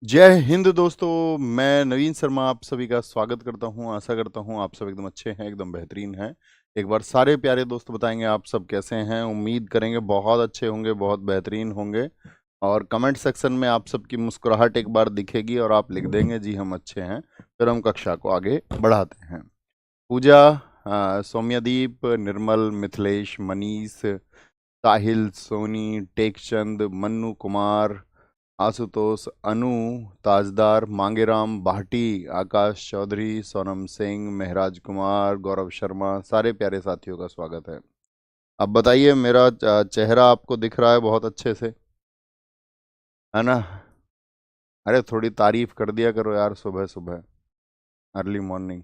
जय हिंद दोस्तों। मैं नवीन शर्मा आप सभी का स्वागत करता हूं। आशा करता हूं आप सब एकदम अच्छे हैं, एकदम बेहतरीन हैं। एक बार सारे प्यारे दोस्त बताएंगे आप सब कैसे हैं। उम्मीद करेंगे बहुत अच्छे होंगे, बहुत बेहतरीन होंगे। और कमेंट सेक्शन में आप सबकी मुस्कुराहट एक बार दिखेगी और आप लिख देंगे जी हम अच्छे हैं। फिर हम कक्षा को आगे बढ़ाते हैं। पूजा, सौम्यदीप, निर्मल, मिथिलेश, मनीष, साहिल, सोनी, टेकचंद, मन्नू कुमार, आशुतोष, अनु, ताजदार, मांगेराम, भाटी, आकाश चौधरी, सोनम सिंह, महराज कुमार, गौरव शर्मा, सारे प्यारे साथियों का स्वागत है। अब बताइए, मेरा चेहरा आपको दिख रहा है बहुत अच्छे से, है ना? अरे थोड़ी तारीफ कर दिया करो यार, सुबह सुबह, अर्ली मॉर्निंग।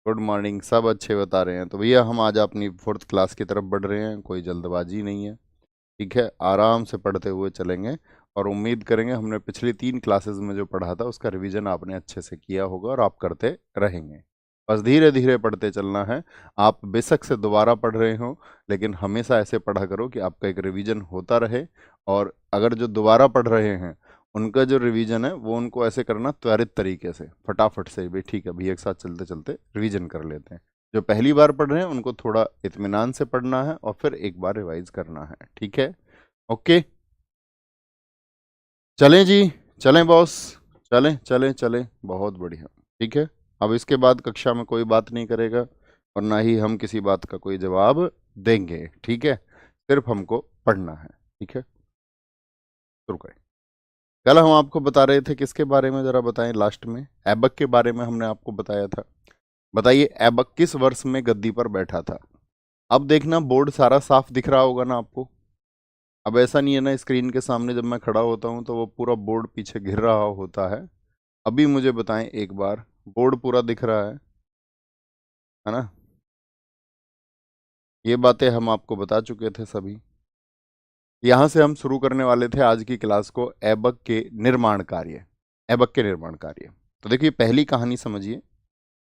Good morning. सब अच्छे बता रहे हैं तो भैया हम आज अपनी फोर्थ क्लास की तरफ बढ़ रहे हैं। कोई जल्दबाजी नहीं है, ठीक है? आराम से पढ़ते हुए चलेंगे और उम्मीद करेंगे हमने पिछली 3 क्लासेस में जो पढ़ा था उसका रिवीजन आपने अच्छे से किया होगा और आप करते रहेंगे। बस धीरे धीरे पढ़ते चलना है। आप बेशक से दोबारा पढ़ रहे हो, लेकिन हमेशा ऐसे पढ़ा करो कि आपका एक रिवीजन होता रहे। और अगर जो दोबारा पढ़ रहे हैं उनका जो रिवीजन है वो उनको ऐसे करना त्वरित तरीके से, फटाफट से भी, ठीक है? भी एक साथ चलते चलते रिवीजन कर लेते हैं। जो पहली बार पढ़ रहे हैं उनको थोड़ा इत्मीनान से पढ़ना है और फिर एक बार रिवाइज करना है, ठीक है? ओके, चलें जी, चलें बॉस, चलें चलें चलें, बहुत बढ़िया। ठीक है, अब इसके बाद कक्षा में कोई बात नहीं करेगा और ना ही हम किसी बात का कोई जवाब देंगे, ठीक है? सिर्फ हमको पढ़ना है, ठीक है? शुरू करें। कल हम आपको बता रहे थे किसके बारे में, जरा बताएं। लास्ट में ऐबक के बारे में हमने आपको बताया था। बताइए ऐबक किस वर्ष में गद्दी पर बैठा था? अब देखना, बोर्ड सारा साफ दिख रहा होगा ना आपको। अब ऐसा नहीं है ना, स्क्रीन के सामने जब मैं खड़ा होता हूँ तो वो पूरा बोर्ड पीछे घिर रहा होता है। अभी मुझे बताएं एक बार, बोर्ड पूरा दिख रहा है ना? ये बातें हम आपको बता चुके थे सभी। यहाँ से हम शुरू करने वाले थे आज की क्लास को, ऐबक के निर्माण कार्य। ऐबक के निर्माण कार्य। तो देखिए पहली कहानी समझिए,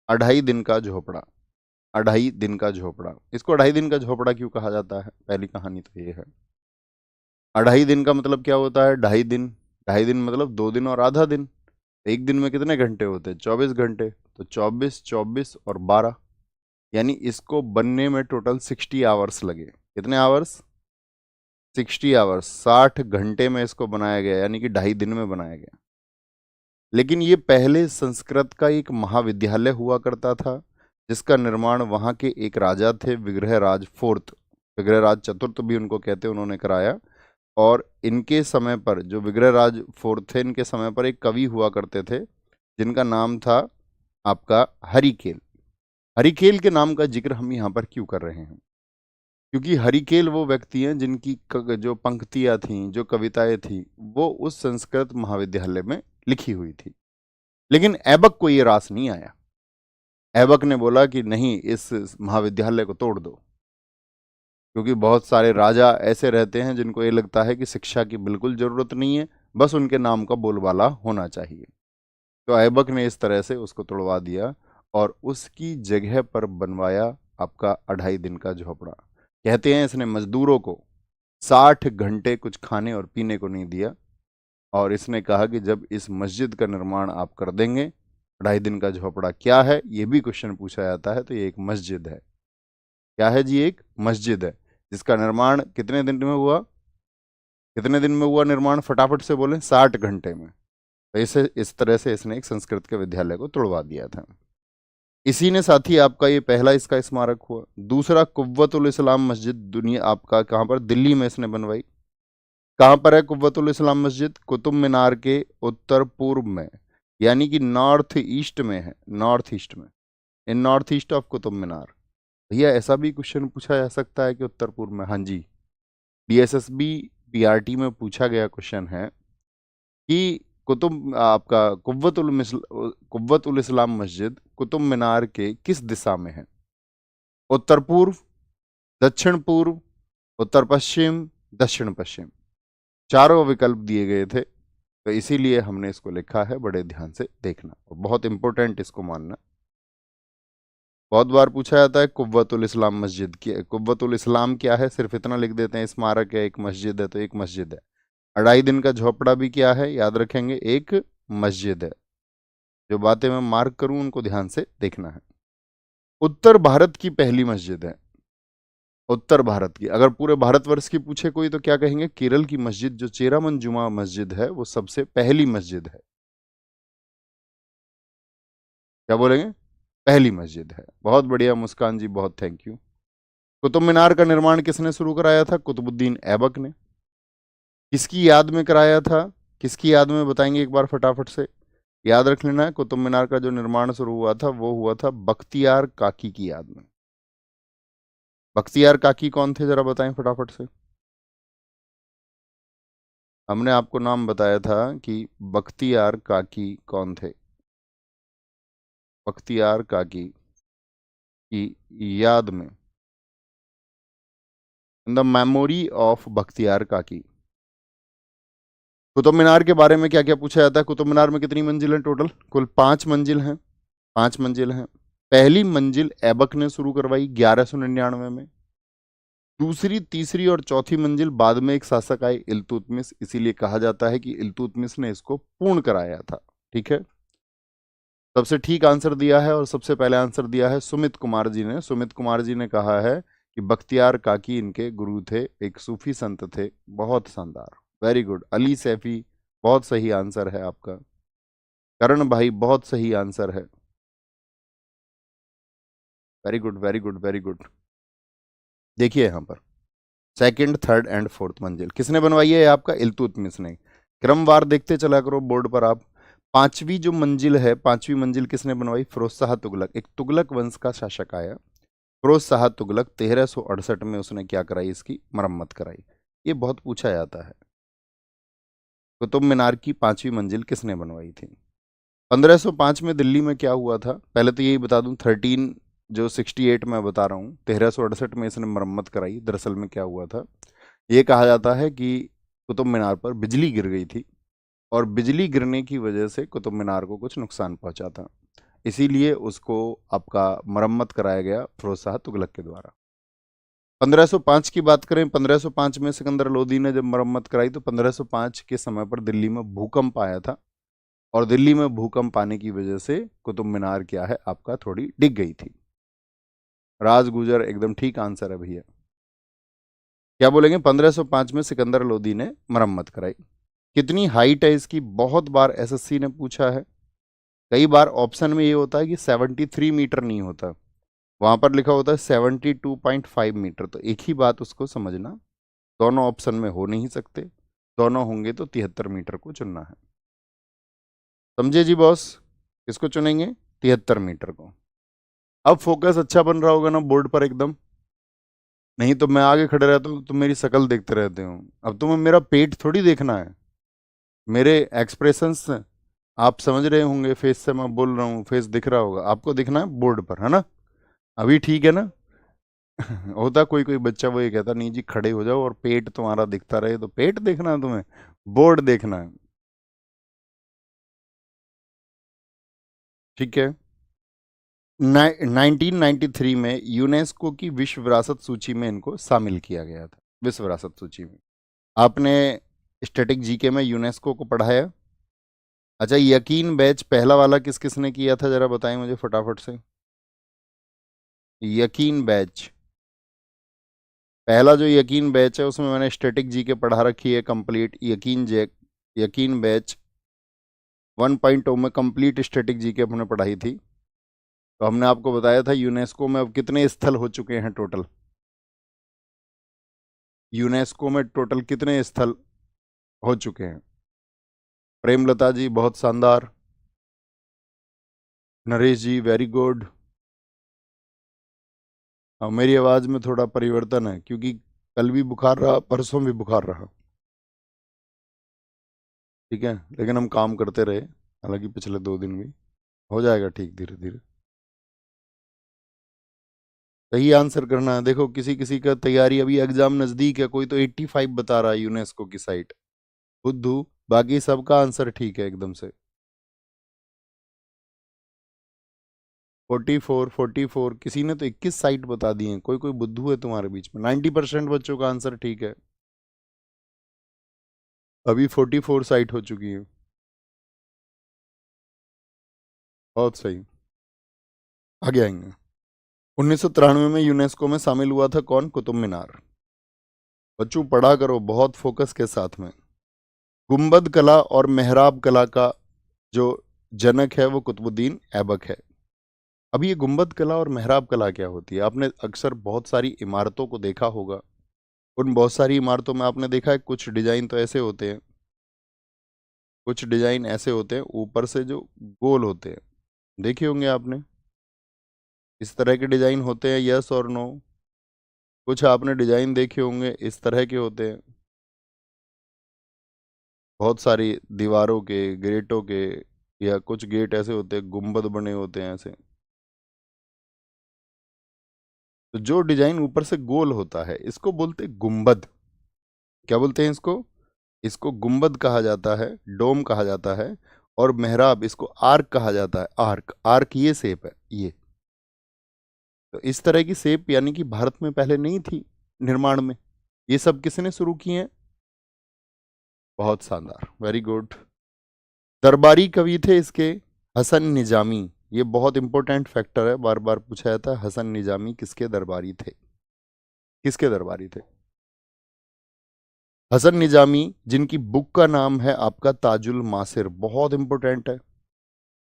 अढ़ाई दिन का झोपड़ा। अढ़ाई दिन का झोपड़ा, इसको अढ़ाई दिन का झोपड़ा क्यों कहा जाता है? पहली कहानी तो ये है। अढ़ाई दिन का मतलब क्या होता है? 2.5 दिन। 2.5 दिन मतलब 2 दिन और आधा दिन। एक दिन में कितने घंटे होते हैं? 24 घंटे। तो 24, 24 और 12, यानी इसको बनने में टोटल 60 आवर्स लगे। कितने आवर्स? 60 आवर्स, 60 घंटे में इसको बनाया गया, यानी कि 2.5 दिन में बनाया गया। लेकिन ये पहले संस्कृत का एक महाविद्यालय हुआ करता था, जिसका निर्माण वहाँ के एक राजा थे, विग्रहराज फोर्थ, विग्रहराज चतुर्थ भी उनको कहते, उन्होंने कराया। और इनके समय पर, जो विग्रहराज फोर्थ थे, इनके समय पर एक कवि हुआ करते थे जिनका नाम था आपका हरिकेल। हरिकेल के नाम का जिक्र हम यहाँ पर क्यों कर रहे हैं? क्योंकि हरिकेल वो व्यक्ति हैं जिनकी जो पंक्तियां थीं, जो कविताएं थी, वो उस संस्कृत महाविद्यालय में लिखी हुई थी। लेकिन ऐबक को ये रास नहीं आया। ऐबक ने बोला कि नहीं, इस महाविद्यालय को तोड़ दो। क्योंकि बहुत सारे राजा ऐसे रहते हैं जिनको ये लगता है कि शिक्षा की बिल्कुल जरूरत नहीं है, बस उनके नाम का बोलबाला होना चाहिए। तो ऐबक ने इस तरह से उसको तोड़वा दिया और उसकी जगह पर बनवाया आपका अढ़ाई दिन का झोपड़ा। कहते हैं इसने मजदूरों को 60 घंटे कुछ खाने और पीने को नहीं दिया, और इसने कहा कि जब इस मस्जिद का निर्माण आप कर देंगे। अढ़ाई दिन का झोपड़ा क्या है, ये भी क्वेश्चन पूछा जाता है, तो ये एक मस्जिद है। क्या है जी? एक मस्जिद है, जिसका निर्माण कितने दिन में हुआ? कितने दिन में हुआ निर्माण? फटाफट से बोलें। 60 घंटे में। तो इसे इस तरह से इसने एक संस्कृत के विद्यालय को तोड़वा दिया था। इसी ने साथी आपका ये पहला इसका स्मारक हुआ। दूसरा, कुव्वतुल इस्लाम मस्जिद, दुनिया आपका कहाँ पर? दिल्ली में इसने बनवाई। कहाँ पर है कुव्वतुल इस्लाम मस्जिद? कुतुब मीनार के उत्तर पूर्व में, यानी कि नॉर्थ ईस्ट में है। नॉर्थ ईस्ट में, इन north east of Qutub Minar. भैया ऐसा भी क्वेश्चन पूछा जा सकता है कि उत्तर पूर्व में? हाँ जी, डीएसएसबी पीआरटी में पूछा गया क्वेश्चन है कि कुतुब आपका कुव्वत उल इस्लाम मस्जिद कुतुब मीनार के किस दिशा में है? उत्तर पूर्व, दक्षिण पूर्व, उत्तर पश्चिम, दक्षिण पश्चिम। चारों विकल्प दिए गए थे। तो इसीलिए हमने इसको लिखा है, बड़े ध्यान से देखना और बहुत इंपॉर्टेंट इसको मानना। बहुत बार पूछा जाता है कुव्वतुल इस्लाम मस्जिद की, कुव्वतुल इस्लाम क्या है? सिर्फ इतना लिख देते हैं, स्मारक है, एक मस्जिद है, तो एक मस्जिद है। 2.5 दिन का झोपड़ा भी क्या है, याद रखेंगे, एक मस्जिद है। जो बातें मैं मार्क करूं उनको ध्यान से देखना है। उत्तर भारत की पहली मस्जिद है, उत्तर भारत की। अगर पूरे भारतवर्ष की पूछे कोई तो क्या कहेंगे, केरल की मस्जिद जो चेरामन जुमा मस्जिद है वो सबसे पहली मस्जिद है। क्या बोलेंगे, पहली मस्जिद है। बहुत बढ़िया मुस्कान जी, बहुत थैंक यू। कुतुब मीनार का निर्माण किसने शुरू कराया था, कुतुबुद्दीन ऐबक ने। किसकी याद में कराया था, किसकी याद में, बताएंगे एक बार फटाफट से। याद रख लेना है, कुतुब मीनार का जो निर्माण शुरू हुआ था वो हुआ था बख्तियार काकी की याद में। बख्तियार काकी कौन थे, जरा बताएं फटाफट से। हमने आपको नाम बताया था कि बख्तियार काकी कौन थे। बख्तियार काकी की याद में, in the memory of Bakhtiyar काकी। कुतुब मीनार के बारे में क्या क्या पूछा जाता है, कुतुब मीनार में कितनी मंजिल है टोटल, कुल 5 मंजिल हैं। 5 मंजिल हैं। पहली मंजिल ऐबक ने शुरू करवाई 1199 में। दूसरी, तीसरी और चौथी मंजिल बाद में एक शासक आए, इल्तुतमिश, इसीलिए कहा जाता है कि इल्तुतमिश ने इसको पूर्ण कराया था। ठीक है। सबसे ठीक आंसर दिया है और सबसे पहले आंसर दिया है सुमित कुमार जी ने। सुमित कुमार जी ने कहा है कि बख्तियार काकी इनके गुरु थे, एक सूफी संत थे। बहुत शानदार, वेरी गुड। अली सैफी, बहुत सही आंसर है आपका। करण भाई, बहुत सही आंसर है। Very good, very good, very good. देखिए यहां पर सेकंड, थर्ड एंड फोर्थ मंजिल किसने बनवाई है, आपका इल्तुतमिश ने। क्रमवार देखते चला करो बोर्ड पर आप। पांचवी जो मंजिल है, पांचवी मंजिल किसने बनवाई, फिरोज शाह तुगलक, एक तुगलक वंश का शासक आया। फिरोज शाह तुगलक 1368 में उसने क्या कराई, इसकी मरम्मत कराई। ये बहुत पूछा जाता है, कुतुब मीनार की पांचवी मंजिल किसने बनवाई थी। 1505 में दिल्ली में क्या हुआ था, पहले तो यही बता दूं, 1368 मैं बता रहा हूँ, 1368 में इसने मरम्मत कराई। दरअसल में क्या हुआ था, ये कहा जाता है कि कुतुब मीनार पर बिजली गिर गई थी और बिजली गिरने की वजह से कुतुब मीनार को कुछ नुकसान पहुंचा था, इसीलिए उसको आपका मरम्मत कराया गया फिरोज शाह तुगलक के द्वारा। 1505 की बात करें, 1505 में सिकंदर लोदी ने जब मरम्मत कराई तो 1505 के समय पर दिल्ली में भूकंप आया था और दिल्ली में भूकंप आने की वजह से कुतुब मीनार क्या है आपका, थोड़ी डिग गई थी। राज गुजर एकदम ठीक आंसर है भैया। क्या बोलेंगे, 1505 में सिकंदर लोदी ने मरम्मत कराई। कितनी हाइट है इसकी, बहुत बार एसएससी ने पूछा है। कई बार ऑप्शन में ये होता है कि 73 मीटर नहीं होता, वहां पर लिखा होता है 72.5 मीटर। तो एक ही बात उसको समझना, दोनों ऑप्शन में हो नहीं सकते, दोनों होंगे तो 73 मीटर को चुनना है। समझे जी बॉस, किसको चुनेंगे, 73 मीटर को। अब फोकस अच्छा बन रहा होगा ना बोर्ड पर एकदम, नहीं तो मैं आगे खड़े रहता हूँ, तुम मेरी शक्ल देखते रहते हो। अब तुम्हें मेरा पेट थोड़ी देखना है, मेरे एक्सप्रेशंस आप समझ रहे होंगे, फेस से मैं बोल रहा हूँ, फेस दिख रहा होगा, आपको दिखना है बोर्ड पर, है ना। अभी ठीक है ना। होता कोई कोई बच्चा वो ये कहता, नहीं जी खड़े हो जाओ और पेट तुम्हारा दिखता रहे, तो पेट देखना है तुम्हें, बोर्ड देखना है। ठीक है। 1993 में यूनेस्को की विश्व विरासत सूची में इनको शामिल किया गया था, विश्व विरासत सूची में। आपने स्टैटिक जीके में यूनेस्को को पढ़ाया। अच्छा, यकीन बैच पहला वाला किस किसने किया था, जरा बताएं मुझे फटाफट से। यकीन बैच, पहला जो यकीन बैच है उसमें मैंने स्टैटिक जीके पढ़ा रखी है कंप्लीट। यकीन बैच 1.0 में कंप्लीट स्टैटिक जीके हमने पढ़ाई थी। तो हमने आपको बताया था यूनेस्को में अब कितने स्थल हो चुके हैं टोटल, यूनेस्को में टोटल कितने स्थल हो चुके हैं। प्रेमलता जी बहुत शानदार, नरेश जी वेरी गुड। हाँ, मेरी आवाज में थोड़ा परिवर्तन है क्योंकि कल भी बुखार रहा, परसों भी बुखार रहा। ठीक है, लेकिन हम काम करते रहे, हालांकि पिछले 2 दिन भी हो जाएगा ठीक धीरे धीरे। सही आंसर करना है, देखो किसी किसी का तैयारी, अभी एग्जाम नजदीक है, कोई तो 85 बता रहा है यूनेस्को की साइट, बुद्धू। बाकी सबका आंसर ठीक है एकदम से। 44 किसी ने तो 21 साइट बता दी है, कोई कोई बुद्धू है तुम्हारे बीच में। 90% बच्चों का आंसर ठीक है। अभी 44 साइट हो चुकी है। बहुत सही, आगे आएंगे। 1993 में यूनेस्को में शामिल हुआ था कौन? कुतुब मीनार। बच्चों पढ़ा करो बहुत फोकस के साथ में। गुंबद कला और मेहराब कला का जो जनक है वो कुतुबुद्दीन ऐबक है। अब ये गुंबद कला और मेहराब कला क्या होती है? आपने अक्सर बहुत सारी इमारतों को देखा होगा। उन बहुत सारी इमारतों में आपने देखा है कुछ डिजाइन तो ऐसे होते हैं, कुछ डिजाइन ऐसे होते हैं ऊपर से जो गोल होते हैं, देखे होंगे आपने। इस तरह के डिजाइन होते हैं, यस और नो? कुछ आपने डिजाइन देखे होंगे इस तरह के होते हैं, बहुत सारी दीवारों के, गेटों के, या कुछ गेट ऐसे होते हैं गुंबद बने होते हैं ऐसे। तो जो डिजाइन ऊपर से गोल होता है इसको बोलते हैं गुंबद। क्या बोलते हैं इसको? इसको गुंबद कहा जाता है, डोम कहा जाता है। और मेहराब, इसको आर्क कहा जाता है। आर्क, आर्क ये शेप है ये। तो इस तरह की शेप यानी कि भारत में पहले नहीं थी निर्माण में। ये सब किसने शुरू किए हैं? बहुत शानदार, वेरी गुड। दरबारी कवि थे इसके हसन निजामी। ये बहुत इंपॉर्टेंट फैक्टर है, बार बार पूछा जाता है। हसन निजामी किसके दरबारी थे? किसके दरबारी थे? हसन निजामी, जिनकी बुक का नाम है आपका ताजुल मासिर, बहुत इंपॉर्टेंट है।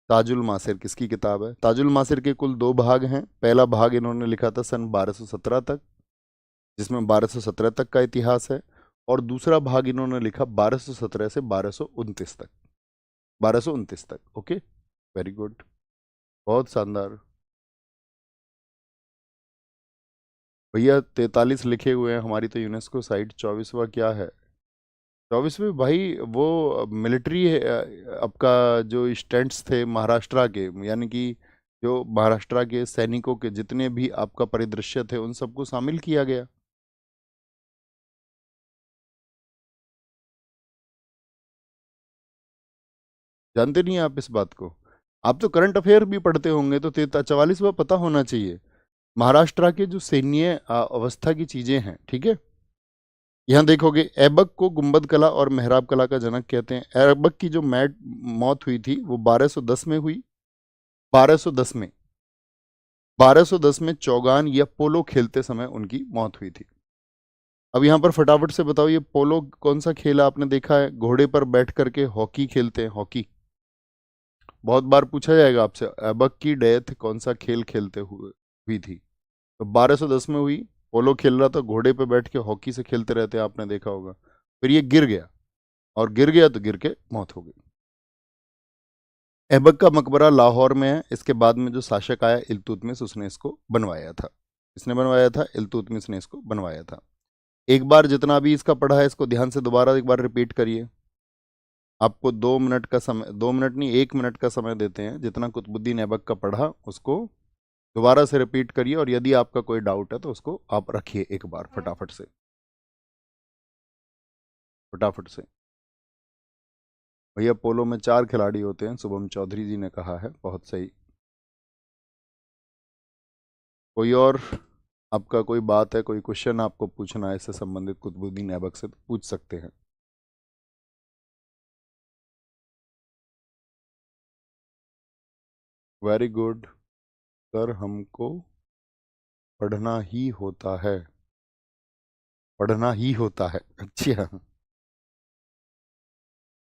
ताजुल मासिर किसकी किताब है? ताजुल मासिर के कुल 2 भाग हैं। पहला भाग इन्होंने लिखा था सन 1217 तक, जिसमें 1217 तक का इतिहास है। और दूसरा भाग इन्होंने लिखा 1217 से 1229 तक। 1229 तक, ओके, वेरी गुड, बहुत शानदार। भैया 43 लिखे हुए हैं, हमारी तो यूनेस्को साइट 24वां क्या है? 24वें भाई वो मिलिट्री है। आपका जो स्टैंड्स थे महाराष्ट्र के, यानी कि जो महाराष्ट्र के सैनिकों के जितने भी आपका परिदृश्य थे उन सबको शामिल किया गया। जानते नहीं हैं आप इस बात को? आप तो करंट अफेयर भी पढ़ते होंगे तो 44वां पता होना चाहिए। महाराष्ट्र के जो सैन्य अवस्था की चीजें हैं, ठीक है। यहाँ देखोगे ऐबक को गुंबद कला और मेहराब कला का जनक कहते हैं। ऐबक की जो मैट मौत हुई थी वो 1210 में हुई। 1210 में, 1210 में चौगान या पोलो खेलते समय उनकी मौत हुई थी। अब यहाँ पर फटाफट से बताओ, ये पोलो कौन सा खेल है? आपने देखा है घोड़े पर बैठ करके हॉकी खेलते हैं, हॉकी। बहुत बार पूछा जाएगा आपसे ऐबक की डेथ कौन सा खेल खेलते हुए हुई थी? तो 1210 में हुई। पोलो खेल रहा था, घोड़े पे बैठ के हॉकी से खेलते रहते हैं, आपने देखा होगा। फिर ये गिर गया, और गिर गया तो गिर के मौत हो गई। ऐबक का मकबरा लाहौर में है। इसके बाद में जो शासक आया इल्तुतमिश, उसने इसको बनवाया था। इसने बनवाया था, इल्तुतमिश ने इसको बनवाया था। एक बार जितना भी इसका पढ़ा है इसको ध्यान से दोबारा एक बार रिपीट करिए। आपको 2 मिनट का समय, 2 मिनट नहीं 1 मिनट का समय देते हैं। जितना कुतुबुद्दीन ऐबक का पढ़ा उसको दोबारा से रिपीट करिए, और यदि आपका कोई डाउट है तो उसको आप रखिए एक बार फटाफट से, फटाफट से। भैया पोलो में 4 खिलाड़ी होते हैं, शुभम चौधरी जी ने कहा है, बहुत सही। कोई और आपका कोई बात है, कोई क्वेश्चन आपको पूछना है इससे संबंधित कुतुबुद्दीन ऐबक से, तो पूछ सकते हैं। वेरी गुड सर, हमको पढ़ना ही होता है, पढ़ना ही होता है, अच्छा।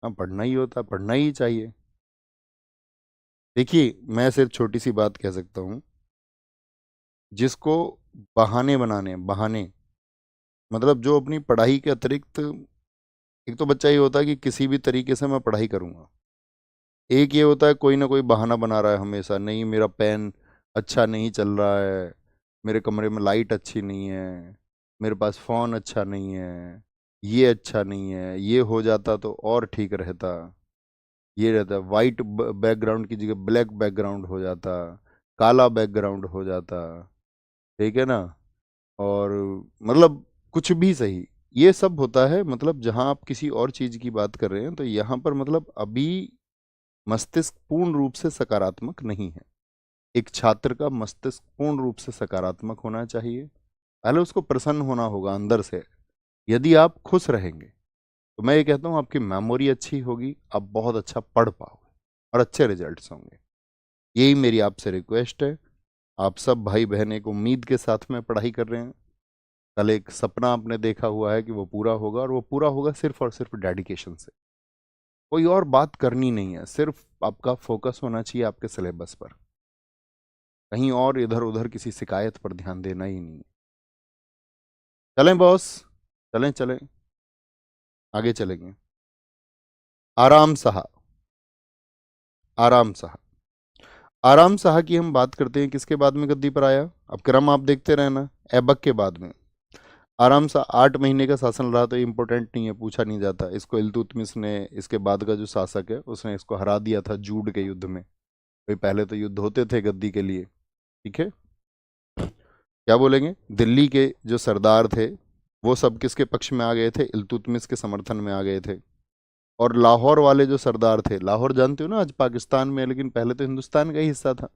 हाँ पढ़ना ही होता है, पढ़ना ही चाहिए। देखिए मैं सिर्फ छोटी सी बात कह सकता हूँ, जिसको बहाने बनाने, बहाने मतलब जो अपनी पढ़ाई के अतिरिक्त, एक तो बच्चा ये होता है कि किसी भी तरीके से मैं पढ़ाई करूँगा। एक ये होता है कोई ना कोई बहाना बना रहा है हमेशा, नहीं मेरा पेन अच्छा नहीं चल रहा है, मेरे कमरे में लाइट अच्छी नहीं है, मेरे पास फ़ोन अच्छा नहीं है, ये अच्छा नहीं है, ये हो जाता तो और ठीक रहता, ये रहता वाइट बैकग्राउंड की जगह ब्लैक बैकग्राउंड हो जाता, काला बैकग्राउंड हो जाता, ठीक है ना। और मतलब कुछ भी सही, ये सब होता है। मतलब जहाँ आप किसी और चीज़ की बात कर रहे हैं तो यहाँ पर मतलब अभी मस्तिष्क पूर्ण रूप से सकारात्मक नहीं है। एक छात्र का मस्तिष्क पूर्ण रूप से सकारात्मक होना चाहिए। पहले उसको प्रसन्न होना होगा अंदर से। यदि आप खुश रहेंगे तो मैं ये कहता हूँ आपकी मेमोरी अच्छी होगी, आप बहुत अच्छा पढ़ पाओगे और अच्छे रिजल्ट्स होंगे। यही मेरी आपसे रिक्वेस्ट है। आप सब भाई बहन एक उम्मीद के साथ में पढ़ाई कर रहे हैं। कल एक सपना आपने देखा हुआ है कि वो पूरा होगा, और वो पूरा होगा सिर्फ और सिर्फ डेडिकेशन से। कोई और बात करनी नहीं है, सिर्फ आपका फोकस होना चाहिए आपके सिलेबस पर। कहीं और इधर उधर किसी शिकायत पर ध्यान देना ही नहीं है। चलें बॉस, चलें चलें, आगे चलेंगे। आराम सहा, आराम सहा। आराम सहा की हम बात करते हैं, किसके बाद में गद्दी पर आया? अब क्रम आप देखते रहना। ऐबक के बाद में आराम सा 8 महीने का शासन रहा, तो इम्पोर्टेंट नहीं है, पूछा नहीं जाता। इसको इल्तुतमिश ने, इसके बाद का जो शासक है उसने इसको हरा दिया था जूड के युद्ध में। भाई पहले तो युद्ध होते थे गद्दी के लिए, ठीक है। क्या बोलेंगे? दिल्ली के जो सरदार थे वो सब किसके पक्ष में आ गए थे? इल्तुतमिश के समर्थन में आ गए थे। और लाहौर वाले जो सरदार थे, लाहौर जानते हो ना, आज पाकिस्तान में, लेकिन पहले तो हिंदुस्तान का ही हिस्सा था,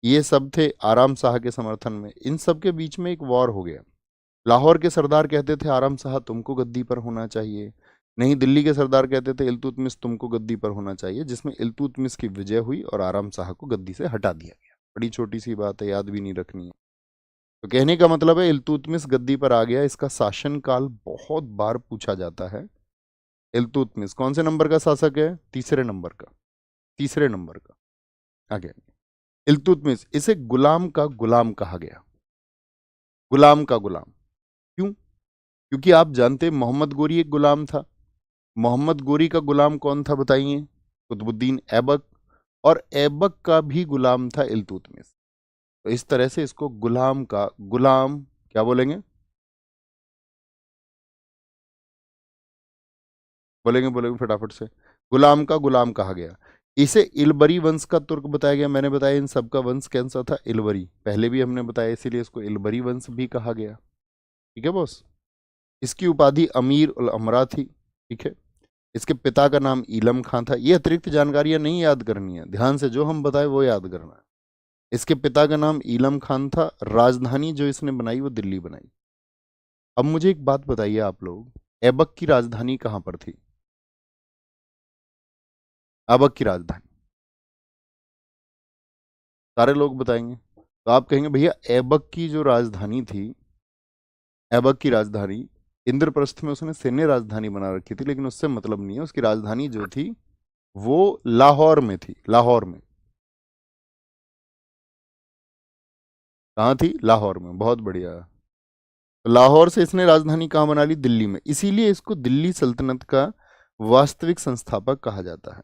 ये सब थे आराम शाह के समर्थन में। इन सब के बीच में एक वॉर हो गया। लाहौर के सरदार कहते थे आराम शाह तुमको गद्दी पर होना चाहिए, नहीं दिल्ली के सरदार कहते थे इल्तुतमिश तुमको गद्दी पर होना चाहिए, जिसमें इल्तुतमिश की विजय हुई और आराम शाह को गद्दी से हटा दिया गया। बड़ी छोटी सी बात है, याद भी नहीं रखनी है। तो कहने का मतलब है इल्तुतमिश गद्दी पर आ गया। इसका शासनकाल बहुत बार पूछा जाता है। इल्तुतमिश कौन से नंबर का शासक है? तीसरे नंबर का, तीसरे नंबर का। आगे इल्तुतमिश, इसे गुलाम का गुलाम कहा गया, गुलाम का गुलाम। क्यों? क्योंकि आप जानते मोहम्मद गोरी एक गुलाम था। मोहम्मद गोरी का गुलाम कौन था बताइए? कुतुबुद्दीन ऐबक। और ऐबक का भी गुलाम था इल्तुतमिश। तो इस तरह से इसको गुलाम का गुलाम, क्या बोलेंगे? बोलेंगे बोलेंगे फटाफट से। गुलाम का गुलाम कहा गया। इसे इलबरी वंश का तुर्क बताया गया। मैंने बताया इन सबका वंश कौन सा था? इलबरी, पहले भी हमने बताया, इसीलिए इसको इलबरी वंश भी कहा गया। ठीक है बॉस। इसकी उपाधि अमीर उल अमरा थी, ठीक है। इसके पिता का नाम ईलम खां था। ये अतिरिक्त जानकारियां नहीं याद करनी है, ध्यान से जो हम बताए वो याद करना है। इसके पिता का नाम ईलम खान था। राजधानी जो इसने बनाई वो दिल्ली बनाई। अब मुझे एक बात बताइए आप लोग, ऐबक की राजधानी कहां पर थी? ऐबक की राजधानी सारे लोग बताएंगे। तो आप कहेंगे भैया ऐबक की जो राजधानी थी, ऐबक की राजधानी, इंद्रप्रस्थ में उसने सैन्य राजधानी बना रखी थी, लेकिन उससे मतलब नहीं है। उसकी राजधानी जो थी वो लाहौर में थी। लाहौर में, कहाँ थी? लाहौर में। बहुत बढ़िया। तो लाहौर से इसने राजधानी कहाँ बना ली? दिल्ली में। इसीलिए इसको दिल्ली सल्तनत का वास्तविक संस्थापक कहा जाता है।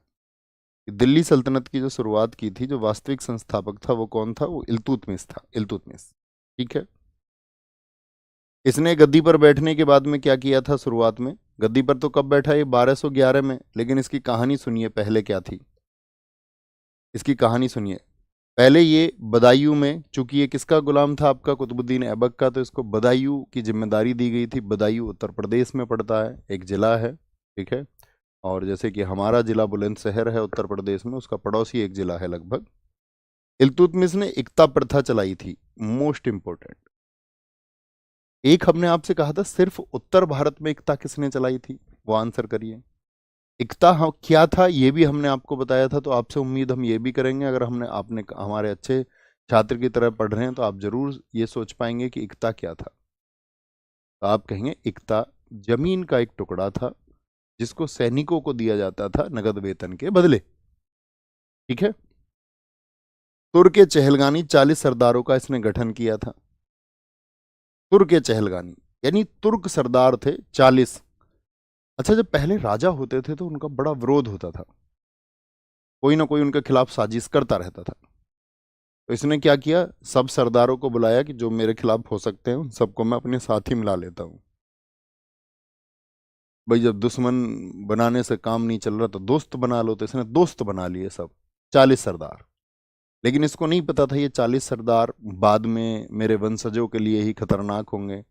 दिल्ली सल्तनत की जो शुरुआत की थी, जो वास्तविक संस्थापक था वो कौन था? वो इल्तुतमिश था, इल्तुतमिश, ठीक है। इसने गद्दी पर बैठने के बाद में क्या किया था? शुरुआत में गद्दी पर तो कब बैठा? ये 1211 में। लेकिन इसकी कहानी सुनिए, पहले क्या थी इसकी कहानी सुनिए। पहले ये बदायूं में, चूंकि ये किसका गुलाम था? आपका कुतुबुद्दीन ऐबक का, तो इसको बदायूं की जिम्मेदारी दी गई थी। बदायूं उत्तर प्रदेश में पड़ता है, एक जिला है, ठीक है। और जैसे कि हमारा जिला बुलंदशहर है उत्तर प्रदेश में, उसका पड़ोसी एक जिला है लगभग। इल्तुतमिश ने इक्ता प्रथा चलाई थी, मोस्ट इंपोर्टेंट। एक हमने आपसे कहा था सिर्फ उत्तर भारत में इक्ता किसने चलाई थी, वो आंसर करिए। इक्ता क्या था ये भी हमने आपको बताया था। तो आपसे उम्मीद हम ये भी करेंगे, अगर हमने आपने हमारे अच्छे छात्र की तरह पढ़ रहे हैं तो आप जरूर ये सोच पाएंगे कि इक्ता क्या था। तो आप कहेंगे इक्ता जमीन का एक टुकड़ा था जिसको सैनिकों को दिया जाता था नगद वेतन के बदले, ठीक है। तुर्क चहलगानी 40 सरदारों का इसने गठन किया था। तुर्क चहलगानी यानी तुर्क सरदार थे 40। अच्छा, जब पहले राजा होते थे तो उनका बड़ा विरोध होता था, कोई ना कोई उनके खिलाफ साजिश करता रहता था। तो इसने क्या किया? सब सरदारों को बुलाया कि जो मेरे खिलाफ हो सकते हैं उन सबको मैं अपने साथ ही मिला लेता हूं। भाई जब दुश्मन बनाने से काम नहीं चल रहा तो दोस्त बना लो, तो इसने दोस्त बना लिए सब 40 सरदार। लेकिन इसको नहीं पता था ये 40 सरदार बाद में मेरे वंशजों के लिए ही खतरनाक होंगे,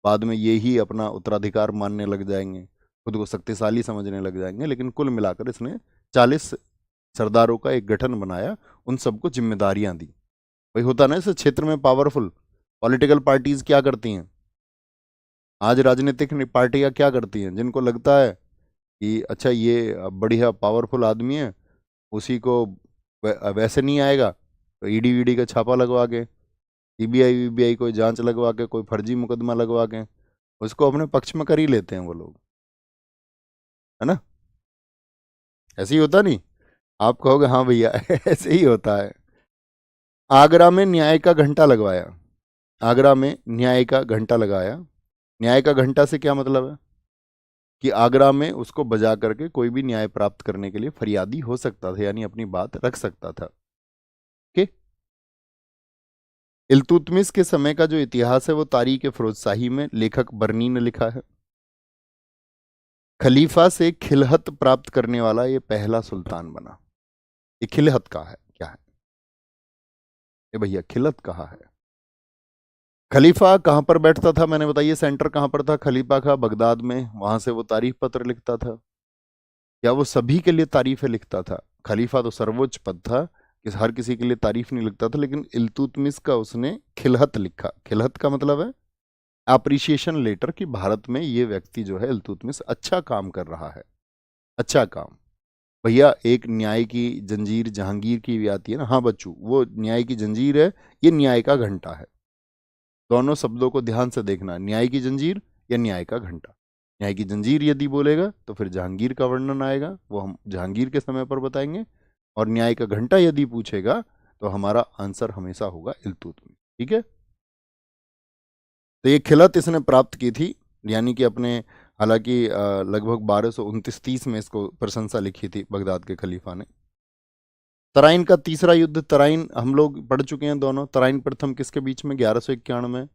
बाद में ये ही अपना उत्तराधिकार मानने लग जाएंगे, खुद को शक्तिशाली समझने लग जाएंगे। लेकिन कुल मिलाकर इसने 40 सरदारों का एक गठन बनाया, उन सबको जिम्मेदारियां दी। भाई होता ना इस क्षेत्र में पावरफुल पॉलिटिकल पार्टीज क्या करती हैं, आज राजनीतिक पार्टियां क्या करती हैं? जिनको लगता है कि अच्छा ये बढ़िया पावरफुल आदमी है, उसी को वैसे नहीं आएगा तो ईडी वीडी का छापा लगवा के, सीबीआई वीबीआई कोई जांच लगवा के, कोई फर्जी मुकदमा लगवा के उसको अपने पक्ष में कर ही लेते हैं वो लोग, है ना। ऐसे ही होता नहीं? आप कहोगे हाँ भैया ऐसे ही होता है। आगरा में न्याय का घंटा लगवाया, आगरा में न्याय का घंटा लगाया। न्याय का घंटा से क्या मतलब है कि आगरा में उसको बजा करके कोई भी न्याय प्राप्त करने के लिए फरियादी हो सकता था, यानी अपनी बात रख सकता था। ओके। इल्तुतमिश के समय का जो इतिहास है वो तारीख फिरोजशाही में लेखक बर्नी ने लिखा है। खलीफा से खिलहत प्राप्त करने वाला ये पहला सुल्तान बना। ये खिलहत का है क्या है ये भैया, खिलहत कहा है। खलीफा कहां पर बैठता था, मैंने बताइए सेंटर कहां पर था खलीफा का? बगदाद में। वहां से वो तारीफ पत्र लिखता था। क्या वो सभी के लिए तारीफें लिखता था? खलीफा तो सर्वोच्च पद था, हर किसी के लिए तारीफ नहीं लिखता था, लेकिन इल्तुतमिश का उसने खिलहत लिखा। खिलहत का मतलब है अप्रिसिएशन लेटर, कि भारत में ये व्यक्ति जो है इल्तुतमिश अच्छा काम कर रहा है, अच्छा काम। भैया एक न्याय की जंजीर जहांगीर की भी आती है ना, हाँ बच्चू, वो न्याय की जंजीर है, ये न्याय का घंटा है। दोनों शब्दों को ध्यान से देखना, न्याय की जंजीर या न्याय का घंटा। न्याय की जंजीर यदि बोलेगा तो फिर जहांगीर का वर्णन आएगा, वो हम जहांगीर के समय पर बताएंगे। और न्याय का घंटा यदि पूछेगा तो हमारा आंसर हमेशा होगा इल्तुतमिश। ठीक है। तो ये खिलत इसने प्राप्त की थी, यानी कि अपने, हालांकि लगभग 1229-30 में इसको प्रशंसा लिखी थी बगदाद के खलीफा ने। तराइन का तीसरा युद्ध, तराइन हम लोग पढ़ चुके हैं दोनों। तराइन प्रथम किसके बीच में? 1191 में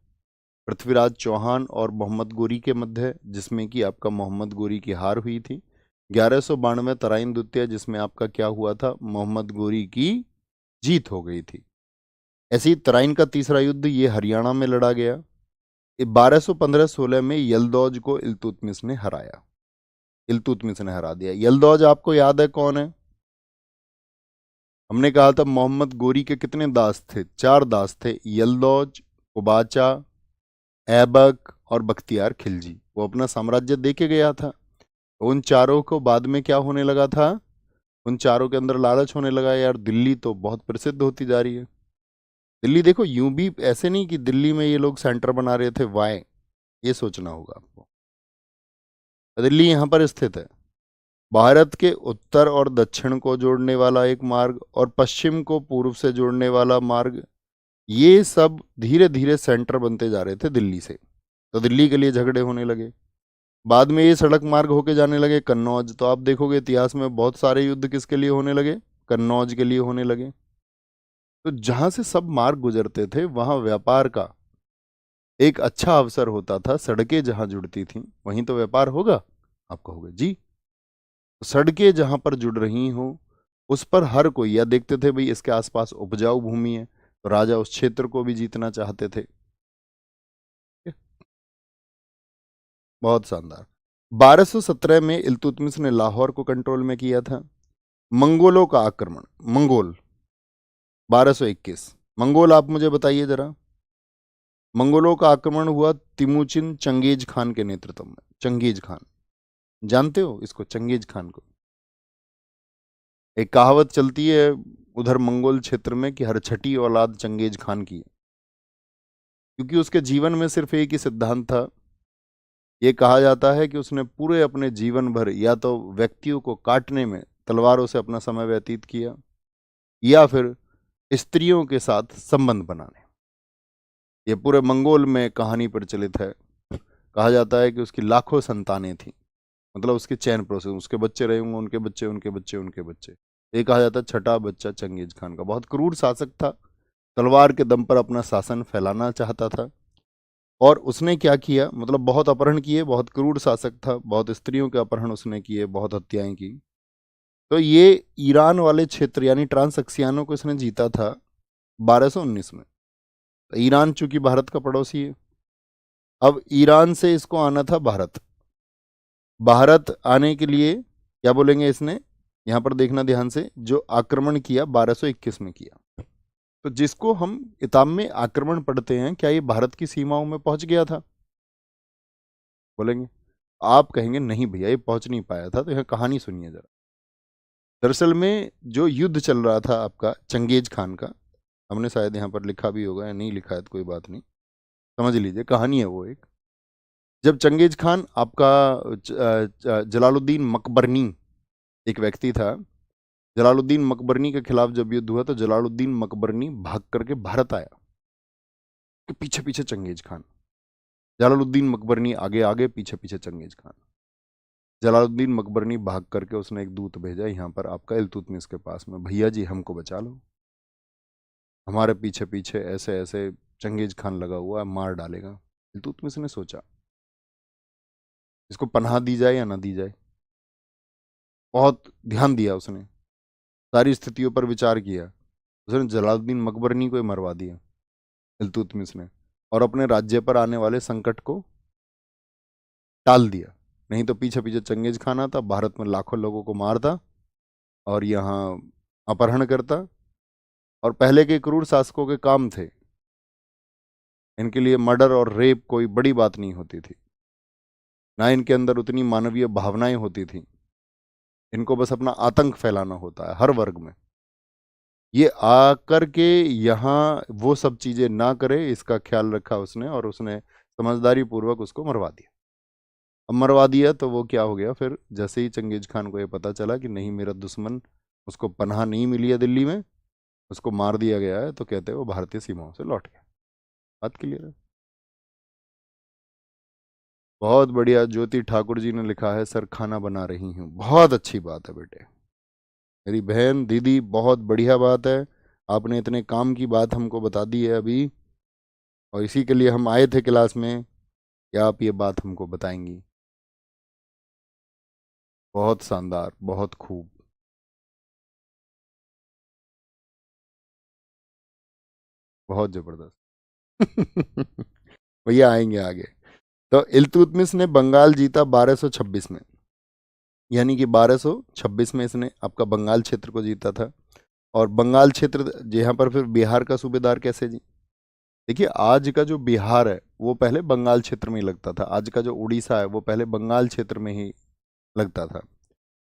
पृथ्वीराज चौहान और मोहम्मद गोरी के मध्य, जिसमें कि आपका मोहम्मद गोरी की हार हुई थी। 1192 तराइन द्वितीय, जिसमें आपका क्या हुआ था? मोहम्मद गोरी की जीत हो गई थी। ऐसे ही तराइन का तीसरा युद्ध ये हरियाणा में लड़ा गया। 1215-16 में यलदौज को इल्तुतमिश ने हराया। इल्तुतमिश ने हरा दिया। यलदौज आपको याद है कौन है? हमने कहा था मोहम्मद गोरी के कितने दास थे? 4 दास थे, यलदौज, कुबाचा, ऐबक और बख्तियार खिलजी। वो अपना साम्राज्य दे के गया था। उन चारों को बाद में क्या होने लगा था? उन चारों के अंदर लालच होने लगा, यार दिल्ली तो बहुत प्रसिद्ध होती जा रही है। दिल्ली देखो, यूं भी ऐसे नहीं कि दिल्ली में ये लोग सेंटर बना रहे थे, वाई, ये सोचना होगा आपको। दिल्ली यहां पर स्थित है, भारत के उत्तर और दक्षिण को जोड़ने वाला एक मार्ग और पश्चिम को पूर्व से जोड़ने वाला मार्ग, ये सब धीरे धीरे सेंटर बनते जा रहे थे दिल्ली से। तो दिल्ली के लिए झगड़े होने लगे। बाद में ये सड़क मार्ग होके जाने लगे कन्नौज। तो आप देखोगे इतिहास में बहुत सारे युद्ध किसके लिए होने लगे? कन्नौज के लिए होने लगे। तो जहां से सब मार्ग गुजरते थे वहां व्यापार का एक अच्छा अवसर होता था। सड़कें जहां जुड़ती थी वहीं तो व्यापार होगा। आप कहोगे जी, सड़कें जहां पर जुड़ रही हो उस पर हर कोई, या देखते थे भाई इसके आसपास उपजाऊ भूमि है तो राजा उस क्षेत्र को भी जीतना चाहते थे। बहुत शानदार। 1217 में इल्तुतमिश ने लाहौर को कंट्रोल में किया था। मंगोलों का आक्रमण, मंगोल 1221। मंगोल आप मुझे बताइए जरा। मंगोलों का आक्रमण हुआ तिमुचिन चंगेज खान के नेतृत्व में। चंगेज खान, जानते हो इसको, चंगेज खान को? एक कहावत चलती है उधर मंगोल क्षेत्र में कि हर छठी औलाद चंगेज खान की है, क्योंकि उसके जीवन में सिर्फ एक ही सिद्धांत था। ये कहा जाता है कि उसने पूरे अपने जीवन भर या तो व्यक्तियों को काटने में तलवारों से अपना समय व्यतीत किया, या फिर स्त्रियों के साथ संबंध बनाने। ये पूरे मंगोल में कहानी प्रचलित है। कहा जाता है कि उसकी लाखों संतानें थी, मतलब उसके चैन प्रोसेस, उसके बच्चे रहे होंगे, उनके बच्चे, उनके बच्चे, उनके बच्चे। ये कहा जाता है छठा बच्चा चंगेज खान का। बहुत क्रूर शासक था, तलवार के दम पर अपना शासन फैलाना चाहता था। और उसने क्या किया, मतलब बहुत अपहरण किए, बहुत क्रूर शासक था, बहुत स्त्रियों के अपहरण उसने किए, बहुत हत्याएं की। तो ये ईरान वाले क्षेत्र यानी ट्रांसक्सियानो को इसने जीता था 1219 में। तो ईरान चूंकि भारत का पड़ोसी है, अब ईरान से इसको आना था भारत। भारत आने के लिए क्या बोलेंगे इसने, यहां पर देखना ध्यान से, जो आक्रमण किया 1221 में किया। तो जिसको हम किताब में आक्रमण पढ़ते हैं, क्या ये भारत की सीमाओं में पहुंच गया था? बोलेंगे। आप कहेंगे नहीं भैया ये पहुंच नहीं पाया था, तो यह कहानी सुनिए जरा। दरअसल में जो युद्ध चल रहा था आपका चंगेज खान का, हमने शायद यहाँ पर लिखा भी होगा या नहीं लिखा है तो कोई बात नहीं, समझ लीजिए कहानी है वो एक। जब चंगेज खान आपका जलालुद्दीन मकबरनी एक व्यक्ति था, जलालुद्दीन मकबरनी के खिलाफ जब युद्ध हुआ तो जलालुद्दीन मकबरनी भाग करके भारत आया, कि पीछे पीछे चंगेज खान। जलालुद्दीन मकबरनी आगे आगे, पीछे पीछे चंगेज खान। जलालुद्दीन मकबरनी भाग करके उसने एक दूत भेजा यहाँ पर आपका इल्तुतमिश के पास में, भैया जी हमको बचा लो, हमारे पीछे पीछे ऐसे ऐसे चंगेज खान लगा हुआ है, मार डालेगा। इल्तुतमिश ने सोचा इसको पनाह दी जाए या ना दी जाए, बहुत ध्यान दिया उसने, सारी स्थितियों पर विचार किया। उसने जलालुद्दीन मकबरनी को ही मरवा दिया इल्तुतमिश ने, और अपने राज्य पर आने वाले संकट को टाल दिया। नहीं तो पीछे पीछे चंगेज खान आता, भारत में लाखों लोगों को मारता और यहाँ अपहरण करता। और पहले के क्रूर शासकों के काम थे, इनके लिए मर्डर और रेप कोई बड़ी बात नहीं होती थी, ना इनके अंदर उतनी मानवीय भावनाएं होती थी, इनको बस अपना आतंक फैलाना होता है हर वर्ग में। ये आकर के यहाँ वो सब चीजें ना करे, इसका ख्याल रखा उसने, और उसने समझदारी पूर्वक उसको मरवा दिया। अब मरवा दिया तो वो क्या हो गया, फिर जैसे ही चंगेज खान को ये पता चला कि नहीं मेरा दुश्मन, उसको पनाह नहीं मिली है दिल्ली में, उसको मार दिया गया है, तो कहते हैं वो भारतीय सीमाओं से लौट गया। बात क्लियर है? बहुत बढ़िया, ज्योति ठाकुर जी ने लिखा है सर खाना बना रही हूँ, बहुत अच्छी बात है बेटे, मेरी बहन दीदी, बहुत बढ़िया बात है। आपने इतने काम की बात हमको बता दी है अभी, और इसी के लिए हम आए थे क्लास में कि आप ये बात हमको बताएंगी। बहुत शानदार, बहुत खूब। बहुत जबरदस्त। भैया आएंगे आगे। तो इल्तुतमिश ने बंगाल जीता 1226 में, यानी कि 1226 में इसने आपका बंगाल क्षेत्र को जीता था। और बंगाल क्षेत्र यहाँ पर फिर बिहार का सूबेदार कैसे जी? देखिए आज का जो बिहार है वो पहले बंगाल क्षेत्र में ही लगता था, आज का जो उड़ीसा है वो पहले बंगाल क्षेत्र में ही लगता था।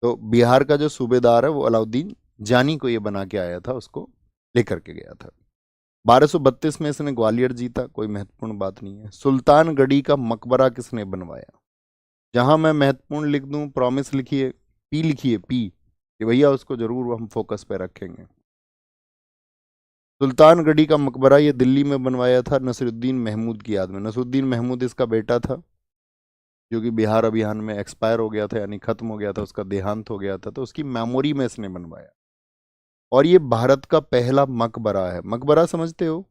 तो बिहार का जो सूबेदार है वो अलाउद्दीन जानी को ये बना के आया था, उसको लेकर के गया था। 1232 में इसने ग्वालियर जीता, कोई महत्वपूर्ण बात नहीं है। सुल्तानगढ़ी का मकबरा किसने बनवाया? जहां मैं महत्वपूर्ण लिख दूं, प्रॉमिस लिखिए, पी लिखिए, पी, कि भैया उसको जरूर हम फोकस पे रखेंगे। सुल्तानगढ़ी का मकबरा ये दिल्ली में बनवाया था नसीरुद्दीन महमूद की याद में। नसीरुद्दीन महमूद इसका बेटा था, जो कि बिहार अभियान में एक्सपायर हो गया था, यानी खत्म हो गया था, उसका देहांत हो गया था, तो उसकी मेमोरी में इसने बनवाया। और ये भारत का पहला मकबरा है। मकबरा समझते हो?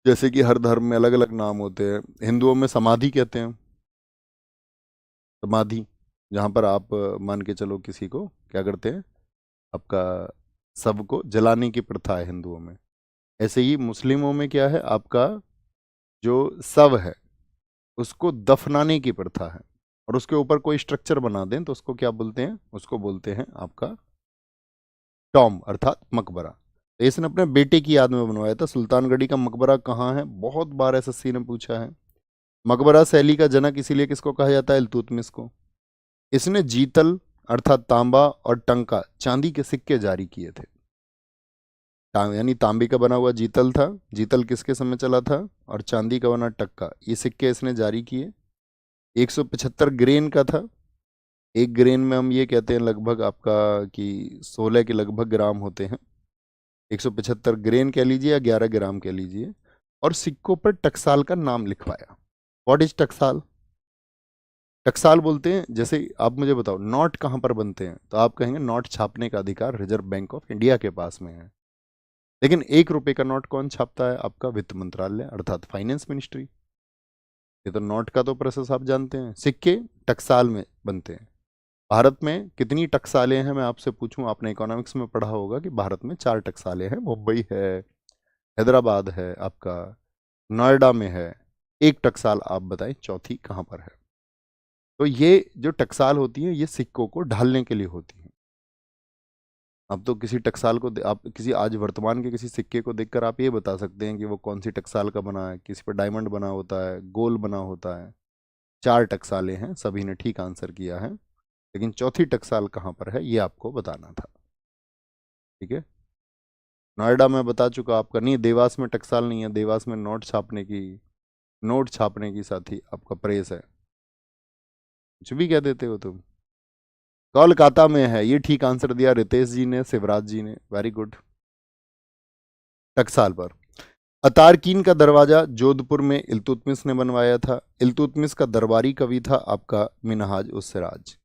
जैसे कि हर धर्म में अलग अलग नाम होते हैं, हिंदुओं में समाधि कहते हैं, समाधि, जहाँ पर आप मान के चलो किसी को क्या करते हैं, आपका शव को जलाने की प्रथा है हिंदुओं में। ऐसे ही मुस्लिमों में क्या है, आपका जो शव है उसको दफनाने की प्रथा है, और उसके ऊपर कोई स्ट्रक्चर बना दें तो उसको क्या बोलते हैं, उसको बोलते हैं आपका टॉम, अर्थात मकबरा। तो इसने अपने बेटे की याद में बनवाया था। सुल्तानगढ़ी का मकबरा कहाँ है, बहुत बार एसएससी ने पूछा है। मकबरा शैली का जनक इसीलिए किसको कहा जाता है, इल्तुतमिश को। इसने जीतल अर्थात तांबा और टंका चांदी के सिक्के जारी किए थे। यानी तांबे का बना हुआ जीतल था, जीतल किसके समय चला था, और चांदी का बना टक्का, ये सिक्के इसने जारी किए। 175 ग्रेन का था। एक ग्रेन में हम ये कहते हैं लगभग आपका कि 16 के लगभग ग्राम होते हैं। 175 ग्रेन कह लीजिए या 11 ग्राम कह लीजिए। और सिक्कों पर टकसाल का नाम लिखवाया। व्हाट इज टकसाल? टकसाल बोलते हैं, जैसे आप मुझे बताओ नोट कहाँ पर बनते हैं, तो आप कहेंगे नोट छापने का अधिकार रिजर्व बैंक ऑफ इंडिया के पास में है। लेकिन 1 रुपए का नोट कौन छापता है? आपका वित्त मंत्रालय अर्थात फाइनेंस मिनिस्ट्री। ये तो नोट का तो प्रोसेस आप जानते हैं। सिक्के टकसाल में बनते हैं। भारत में कितनी टकसालें हैं, मैं आपसे पूछूं, आपने इकोनॉमिक्स में पढ़ा होगा कि भारत में 4 टकसालें हैं। मुंबई है, हैदराबाद है, आपका नोएडा में है। एक टकसाल आप बताएं चौथी कहाँ पर है? तो ये जो टकसाल होती है ये सिक्कों को ढालने के लिए होती है। अब तो किसी टकसाल को आप किसी आज वर्तमान के किसी सिक्के को देखकर आप ये बता सकते हैं कि वो कौन सी टकसाल का बना है। किसी पर डायमंड बना होता है, गोल बना होता है, 4 टकसालें हैं, सभी ने ठीक आंसर किया है, लेकिन चौथी टकसाल कहाँ पर है ये आपको बताना था। ठीक है, नोएडा में बता चुका आपका, नहीं देवास में टकसाल नहीं है, देवास में नोट छापने की साथी आपका प्रेस है, कुछ भी कह देते हो तुम। कोलकाता में है, ये ठीक आंसर दिया रितेश जी ने, शिवराज जी ने, वेरी गुड। टकसाल पर अतारकीन का दरवाजा जोधपुर में इल्तुतमिश ने बनवाया था। इल्तुतमिश का दरबारी कवि था आपका मिनहाज उस सिराज।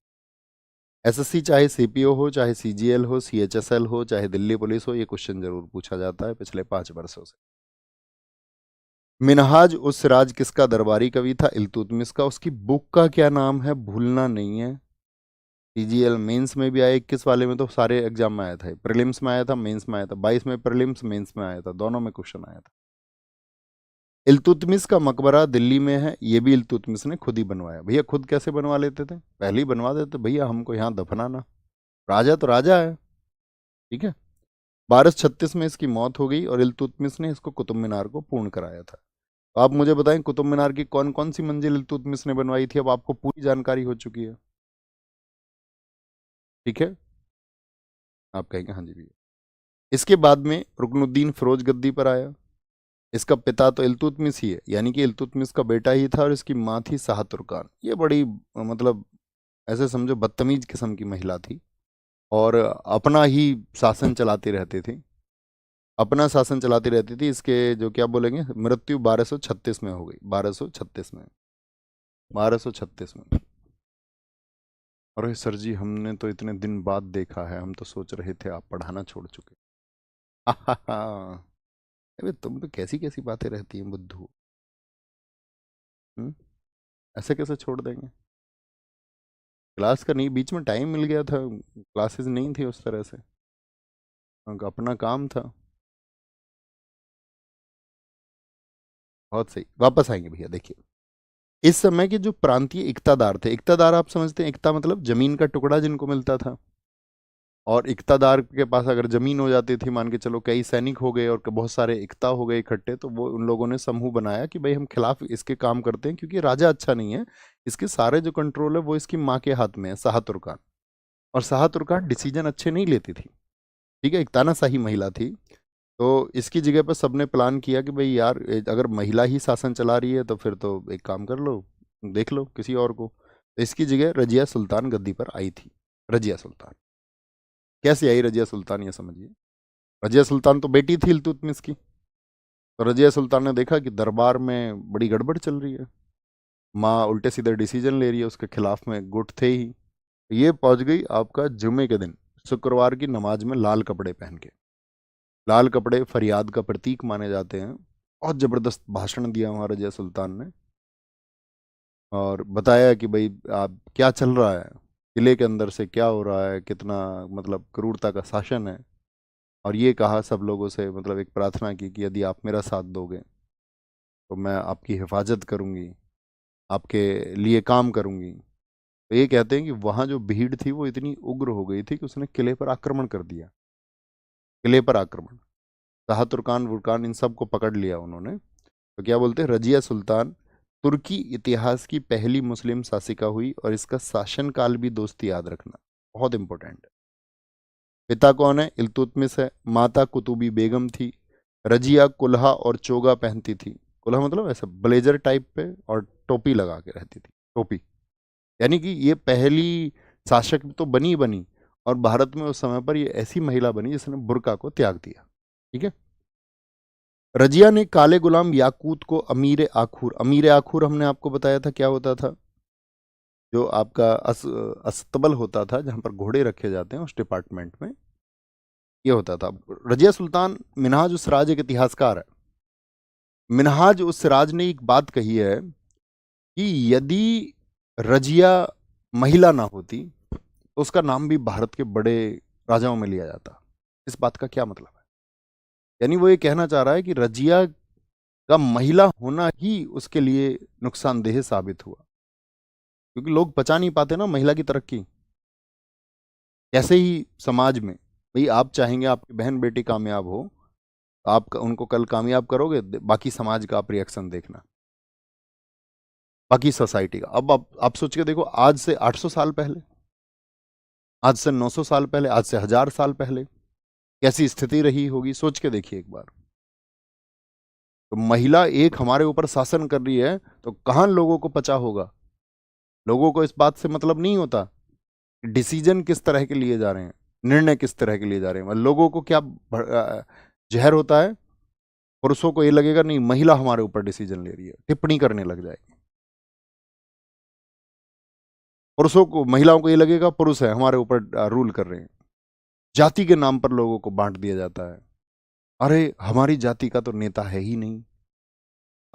एसएससी चाहे सीपीओ हो, चाहे सीजीएल हो, सीएचएसएल हो, चाहे दिल्ली पुलिस हो, ये क्वेश्चन जरूर पूछा जाता है पिछले 5 वर्षों से। मिनहाज उस सिराज किसका दरबारी कवि था? इल्तुतमिश का। उसकी बुक का क्या नाम है भूलना नहीं है। सीजीएल मेंस में भी आया, 21 वाले में तो सारे एग्जाम में आया था, प्रीलिम्स में आया था, मेंस में आया था, 22 में प्रीलिम्स, मेंस में आया था, दोनों में क्वेश्चन आया था। इल्तुतमिश का मकबरा दिल्ली में है, ये भी इल्तुतमिश ने खुद ही बनवाया। भैया खुद कैसे बनवा लेते थे? पहले ही बनवा देते, भैया हमको यहाँ दफनाना, राजा तो राजा है। ठीक है, 1236 में इसकी मौत हो गई और इल्तुतमिश ने इसको कुतुब मीनार को पूर्ण कराया था। तो आप मुझे बताएं कुतुब मीनार की कौन कौन सी मंजिल इल्तुतमिश ने बनवाई थी? अब आपको पूरी जानकारी हो चुकी है। ठीक है, आप कहेंगे हाँ जी भैया। इसके बाद में रुकनुद्दीन फिरोज गद्दी पर आया। इसका पिता तो इल्तुतमिश ही है, यानी कि इल्तुतमिश का बेटा ही था, और इसकी माँ थी शाह तुर्कान। ये बड़ी मतलब ऐसे समझो बदतमीज किस्म की महिला थी, और अपना ही शासन चलाती रहती थी, अपना शासन चलाती रहती थी। इसके जो क्या बोलेंगे, मृत्यु 1236 में हो गई, 1236 में, 1236 में। अरे सर जी, हमने तो इतने दिन बाद देखा है, हम तो सोच रहे थे आप पढ़ाना छोड़ चुके। अबे तुम तो कैसी कैसी बातें रहती हैं बुद्धू। हम्म, ऐसे कैसे छोड़ देंगे? क्लास का नहीं, बीच में टाइम मिल गया था, क्लासेस नहीं थी उस तरह से, अपना काम था। बहुत सही, वापस आएंगे भैया। देखिए, इस समय के जो प्रांतीय इक्तादार थे, इक्तादार आप समझते हैं, इक्ता मतलब जमीन का टुकड़ा जिनको मिलता था, और इक्तादार के पास अगर जमीन हो जाती थी, मान के चलो कई सैनिक हो गए और बहुत सारे इक्ता हो गए इकट्ठे, तो वो उन लोगों ने समूह बनाया कि भाई हम खिलाफ इसके काम करते हैं, क्योंकि राजा अच्छा नहीं है, इसके सारे जो कंट्रोल है वो इसकी माँ के हाथ में है, शाह तुर्कान। और शाह तुर्कान डिसीजन अच्छे नहीं लेती थी। ठीक है, एक तानाशाही महिला थी। तो इसकी जगह पर सबने प्लान किया कि भाई यार, अगर महिला ही शासन चला रही है तो फिर तो एक काम कर लो, देख लो किसी और को। तो इसकी जगह रजिया सुल्तान गद्दी पर आई थी। रजिया सुल्तान कैसे आई? रजिया सुल्तान ये समझिए, रजिया सुल्तान तो बेटी थी इल्तुतमिश की। तो रजिया सुल्तान ने देखा कि दरबार में बड़ी गड़बड़ चल रही है, माँ उल्टे सीधे डिसीजन ले रही है, उसके खिलाफ में गुट थे ही। ये पहुंच गई आपका जुमे के दिन, शुक्रवार की नमाज में लाल कपड़े पहन के। लाल कपड़े फरियाद का प्रतीक माने जाते हैं। बहुत जबरदस्त भाषण दिया वहां रजिया सुल्तान ने, और बताया कि भाई आप क्या चल रहा है, किले के अंदर से क्या हो रहा है, कितना मतलब क्रूरता का शासन है। और ये कहा सब लोगों से, मतलब एक प्रार्थना की कि यदि आप मेरा साथ दोगे तो मैं आपकी हिफाजत करूंगी, आपके लिए काम करूंगी। तो ये कहते हैं कि वहां जो भीड़ थी वो इतनी उग्र हो गई थी कि उसने किले पर आक्रमण कर दिया। किले पर आक्रमण, शाह तुर्कान वुरकान इन सब को पकड़ लिया उन्होंने। तो क्या बोलते हैं, रजिया सुल्तान तुर्की इतिहास की पहली मुस्लिम शासिका हुई, और इसका शासनकाल भी दोस्ती याद रखना बहुत इंपॉर्टेंट है। पिता कौन है? इल्तुतमिश है। माता कुतुबी बेगम थी। रजिया कुल्हा और चोगा पहनती थी। कुल्हा मतलब ऐसा ब्लेजर टाइप पे, और टोपी लगा के रहती थी, टोपी। यानी कि ये पहली शासक तो बनी बनी, और भारत में उस समय पर ये ऐसी महिला बनी जिसने बुर्का को त्याग दिया। ठीक है, रजिया ने काले गुलाम याकूत को अमीर आखूर हमने आपको बताया था क्या होता था, जो आपका अस्तबल होता था जहां पर घोड़े रखे जाते हैं, उस डिपार्टमेंट में ये होता था। रजिया सुल्तान, मिनहाज उस सिराज एक इतिहासकार है। मिनहाज उस सिराज ने एक बात कही है कि यदि रजिया महिला ना होती तो उसका नाम भी भारत के बड़े राजाओं में लिया जाता। इस बात का क्या मतलब है? यानी वो ये कहना चाह रहा है कि रजिया का महिला होना ही उसके लिए नुकसानदेह साबित हुआ, क्योंकि लोग पचा नहीं पाते ना महिला की तरक्की। ऐसे ही समाज में, भाई आप चाहेंगे आपकी बहन बेटी कामयाब हो, आप उनको कल कामयाब करोगे, बाकी समाज का आप रिएक्शन देखना। बाकी सोसाइटी का। अब आप सोच के देखो, आज से 800 साल पहले, आज से 900 साल पहले, आज से 1000 साल पहले कैसी स्थिति रही होगी, सोच के देखिए एक बार। तो महिला एक हमारे ऊपर शासन कर रही है, तो कहां लोगों को पचा होगा। लोगों को इस बात से मतलब नहीं होता डिसीजन किस तरह के लिए जा रहे हैं, निर्णय किस तरह के लिए जा रहे हैं। लोगों को क्या जहर होता है, पुरुषों को ये लगेगा नहीं महिला हमारे ऊपर डिसीजन ले रही है, टिप्पणी करने लग जाएगी। पुरुषों को, महिलाओं को ये लगेगा पुरुष है हमारे ऊपर रूल कर रहे हैं। जाति के नाम पर लोगों को बांट दिया जाता है। अरे हमारी जाति का तो नेता है ही नहीं,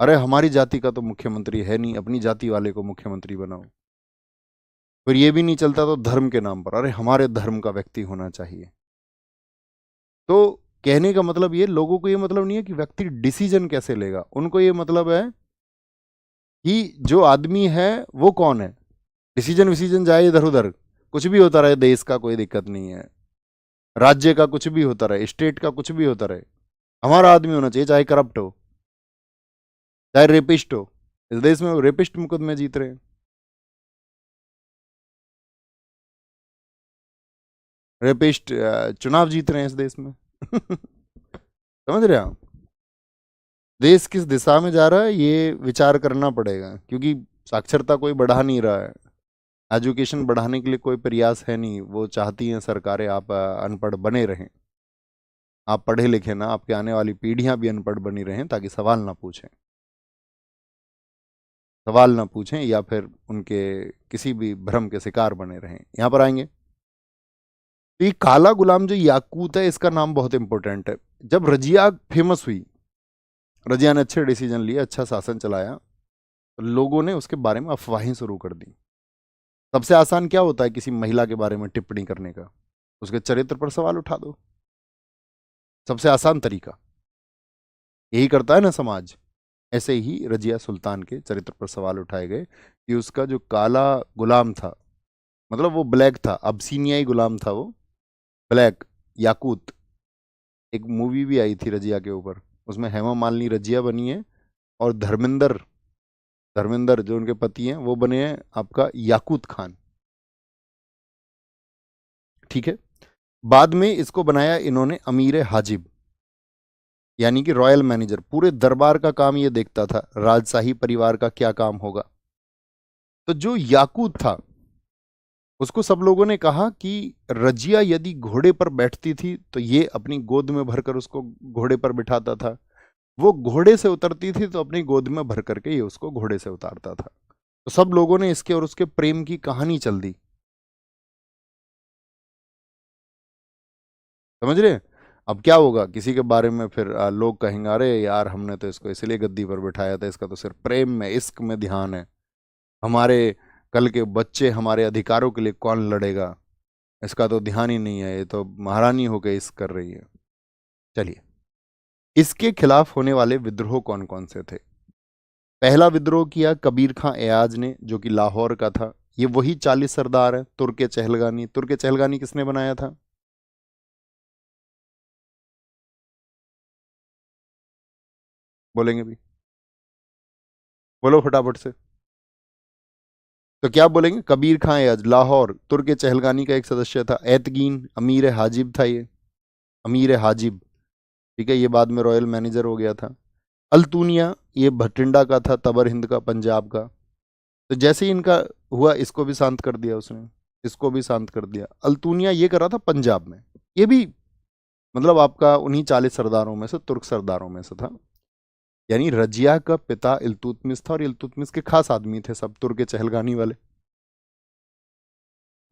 अरे हमारी जाति का तो मुख्यमंत्री है नहीं, अपनी जाति वाले को मुख्यमंत्री बनाओ। फिर ये भी नहीं चलता तो धर्म के नाम पर, अरे हमारे धर्म का व्यक्ति होना चाहिए। तो कहने का मतलब ये, लोगों को ये मतलब नहीं है कि व्यक्ति डिसीजन कैसे लेगा, उनको ये मतलब है कि जो आदमी है वो कौन है। डिसीजन विसीजन जाए इधर उधर, कुछ भी होता रहे, देश का कोई दिक्कत नहीं है, राज्य का कुछ भी होता रहे, स्टेट का कुछ भी होता रहे, हमारा आदमी होना चाहिए, चाहे करप्ट हो, चाहे रेपिस्ट हो। इस देश में रेपिस्ट मुकदमे जीत रहे हैं। रेपिस्ट चुनाव जीत रहे हैं इस देश में। समझ रहे हैं आप, देश किस दिशा में जा रहा है ये विचार करना पड़ेगा, क्योंकि साक्षरता कोई बढ़ा नहीं रहा है, एजुकेशन बढ़ाने के लिए कोई प्रयास है नहीं। वो चाहती हैं सरकारें आप अनपढ़ बने रहें, आप पढ़े लिखे ना, आपके आने वाली पीढ़ियां भी अनपढ़ बनी रहें, ताकि सवाल ना पूछें, सवाल ना पूछें या फिर उनके किसी भी भ्रम के शिकार बने रहें। यहां पर आएंगे तो ये काला गुलाम जो याकूत है, इसका नाम बहुत इंपॉर्टेंट है। जब रजिया फेमस हुई, रजिया ने अच्छे डिसीजन लिए, अच्छा शासन चलाया, तो लोगों ने उसके बारे में अफवाहें शुरू कर दी। सबसे आसान क्या होता है किसी महिला के बारे में टिप्पणी करने का, उसके चरित्र पर सवाल उठा दो। सबसे आसान तरीका यही करता है ना समाज। ऐसे ही रजिया सुल्तान के चरित्र पर सवाल उठाए गए कि उसका जो काला गुलाम था, मतलब वो ब्लैक था, अबसीनियाई गुलाम था वो, ब्लैक याकूत। एक मूवी भी आई थी रजिया के ऊपर, उसमें हेमा मालिनी रजिया बनी है, और धर्मेंद्र, धर्मेंद्र जो उनके पति हैं वो बने हैं आपका याकूत खान। ठीक है। बाद में इसको बनाया इन्होंने अमीर हाजिब, यानी कि रॉयल मैनेजर। पूरे दरबार का काम ये देखता था, राजशाही परिवार का क्या काम होगा। तो जो याकूत था उसको सब लोगों ने कहा कि रजिया यदि घोड़े पर बैठती थी तो ये अपनी गोद में भरकर उसको घोड़े पर बिठाता था, वो घोड़े से उतरती थी तो अपनी गोद में भर करके ये उसको घोड़े से उतारता था। तो सब लोगों ने इसके और उसके प्रेम की कहानी चल दी। समझ रहे हैं? अब क्या होगा, किसी के बारे में फिर लोग कहेंगे अरे यार हमने तो इसको इसलिए गद्दी पर बिठाया था, इसका तो सिर्फ प्रेम में, इश्क में ध्यान है, हमारे कल के बच्चे, हमारे अधिकारों के लिए कौन लड़ेगा, इसका तो ध्यान ही नहीं है, ये तो महारानी होकर इश्क कर रही है। चलिए, इसके खिलाफ होने वाले विद्रोह कौन कौन से थे। पहला विद्रोह किया कबीर खां एयाज ने, जो कि लाहौर का था। ये वही 40 सरदार है, तुर्क चहलगानी। तुर्क चहलगानी किसने बनाया था? बोलेंगे भी, बोलो फटाफट से। तो क्या बोलेंगे? कबीर खां एयाज, लाहौर, तुर्क चहलगानी का एक सदस्य था। एतगीन, अमीर हाजिब था ये, अमीर हाजिब। ठीक है, ये बाद में रॉयल मैनेजर हो गया था। अल्तूनिया, ये भटिंडा का था, तबर हिंद का, पंजाब का। तो जैसे ही इनका हुआ, इसको भी शांत कर दिया उसने, इसको भी शांत कर दिया। अल्तूनिया ये कर रहा था पंजाब में, ये भी मतलब आपका उन्हीं 40 सरदारों में से, तुर्क सरदारों में से था। यानी रजिया का पिता इल्तुतमिश था, और इल्तुतमिश के खास आदमी थे सब, तुर्क चहलगानी वाले।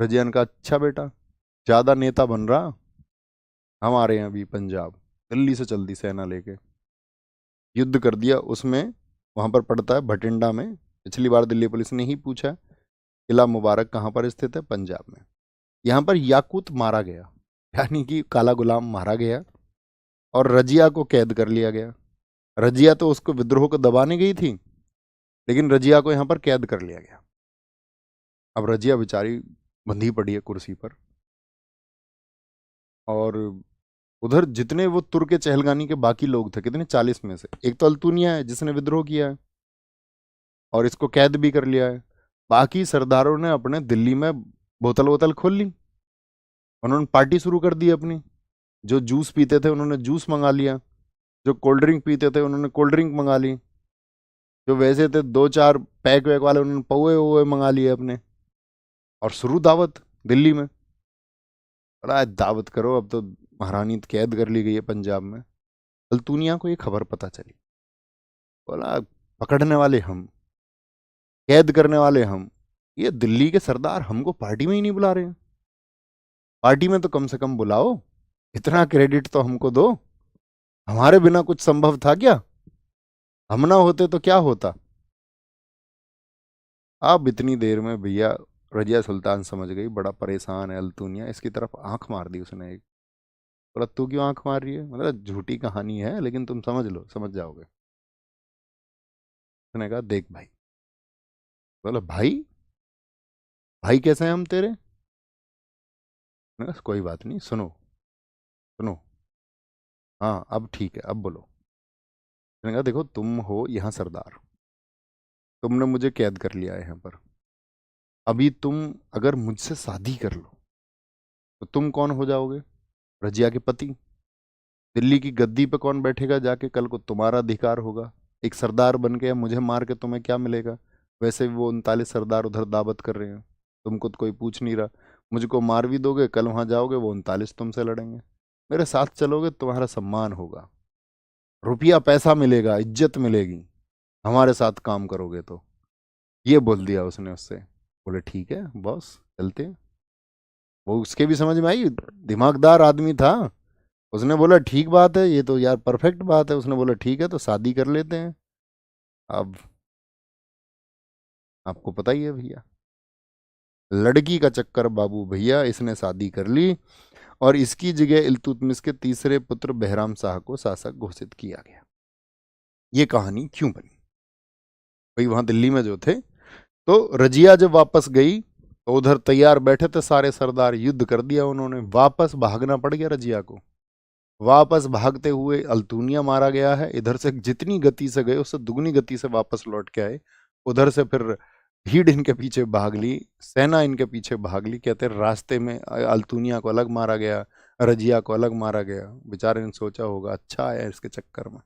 रजिया ने कहा अच्छा बेटा, ज्यादा नेता बन रहा, हम आ रहे हैं अभी पंजाब, दिल्ली से चल दी सेना लेके, युद्ध कर दिया उसमें। वहां पर पड़ता है भटिंडा में। पिछली बार दिल्ली पुलिस ने ही पूछा, किला मुबारक कहाँ पर स्थित है? पंजाब में। यहाँ पर याकूत मारा गया, यानी कि काला गुलाम मारा गया, और रजिया को कैद कर लिया गया। रजिया तो उसको विद्रोह को दबाने गई थी, लेकिन रजिया को यहाँ पर कैद कर लिया गया। अब रजिया बेचारी बंधी पड़ी है कुर्सी पर, और उधर जितने वो तुर्क चहलगानी के बाकी लोग थे, कितने, 40 में से एक तो अल्तुनिया है जिसने विद्रोह किया है, और इसको कैद भी कर लिया है। बाकी सरदारों ने अपने दिल्ली में बोतल वोतल खोल ली, उन्होंने पार्टी शुरू कर दी अपनी। जो जूस पीते थे उन्होंने जूस मंगा लिया, जो कोल्ड ड्रिंक पीते थे उन्होंने कोल्ड ड्रिंक मंगा ली, जो वैसे थे 2-4 पैक वैक वाले उन्होंने पौए वुए मंगा लिए अपने, और शुरू दावत दिल्ली में। बड़ा दावत करो, अब तो महारानी कैद कर ली गई है पंजाब में। अल्तुनिया को ये खबर पता चली, बोला पकड़ने वाले हम, कैद करने वाले हम, ये दिल्ली के सरदार हमको पार्टी में ही नहीं बुला रहे हैं। पार्टी में तो कम से कम बुलाओ, इतना क्रेडिट तो हमको दो, हमारे बिना कुछ संभव था क्या? हम ना होते तो क्या होता? अब इतनी देर में भैया रजिया सुल्तान समझ गई, बड़ा परेशान है अल्तुनिया, इसकी तरफ आंख मार दी उसने एक। बोला तू क्यों आंख मार रही है, मतलब झूठी कहानी है लेकिन तुम समझ लो, समझ जाओगे। उसने कहा देख भाई। बोला भाई? भाई कैसे हैं हम तेरे? मैंने कहा कोई बात नहीं, सुनो सुनो, हाँ अब ठीक है, अब बोलो। मैंने कहा देखो तुम हो यहाँ सरदार, तुमने मुझे कैद कर लिया है यहाँ पर। अभी तुम अगर मुझसे शादी कर लो तो तुम कौन हो जाओगे? रजिया के पति। दिल्ली की गद्दी पे कौन बैठेगा जाके? कल को तुम्हारा अधिकार होगा। एक सरदार बन के मुझे मार के तुम्हें क्या मिलेगा? वैसे भी वो 39 सरदार उधर दावत कर रहे हैं, तुमको तो कोई पूछ नहीं रहा। मुझको मार भी दोगे, कल वहां जाओगे वो 39 तुमसे लड़ेंगे। मेरे साथ चलोगे तुम्हारा सम्मान होगा, रुपया पैसा मिलेगा, इज्जत मिलेगी, हमारे साथ काम करोगे तो। ये बोल दिया उसने उससे। बोले ठीक है बॉस, चलते हैं। वो उसके भी समझ में आई, दिमागदार आदमी था। उसने बोला ठीक बात है, ये तो यार परफेक्ट बात है। उसने बोला ठीक है तो शादी कर लेते हैं। अब आपको पता ही है भैया, लड़की का चक्कर बाबू भैया, इसने शादी कर ली और इसकी जगह इल्तुतमिश के तीसरे पुत्र बहराम शाह को शासक घोषित किया गया। ये कहानी क्यों बनी? भाई वहां दिल्ली में जो थे, तो रजिया जब वापस गई तो उधर तैयार बैठे थे सारे सरदार, युद्ध कर दिया उन्होंने, वापस भागना पड़ गया रजिया को। वापस भागते हुए अल्तुनिया मारा गया है। इधर से जितनी गति से गए उससे दुगनी गति से वापस लौट के आए। उधर से फिर भीड़ इनके पीछे भाग ली, सेना इनके पीछे भाग ली। कहते रास्ते में अल्तुनिया को अलग मारा गया, रजिया को अलग मारा गया। बेचारे ने सोचा होगा अच्छा आया इसके चक्कर में।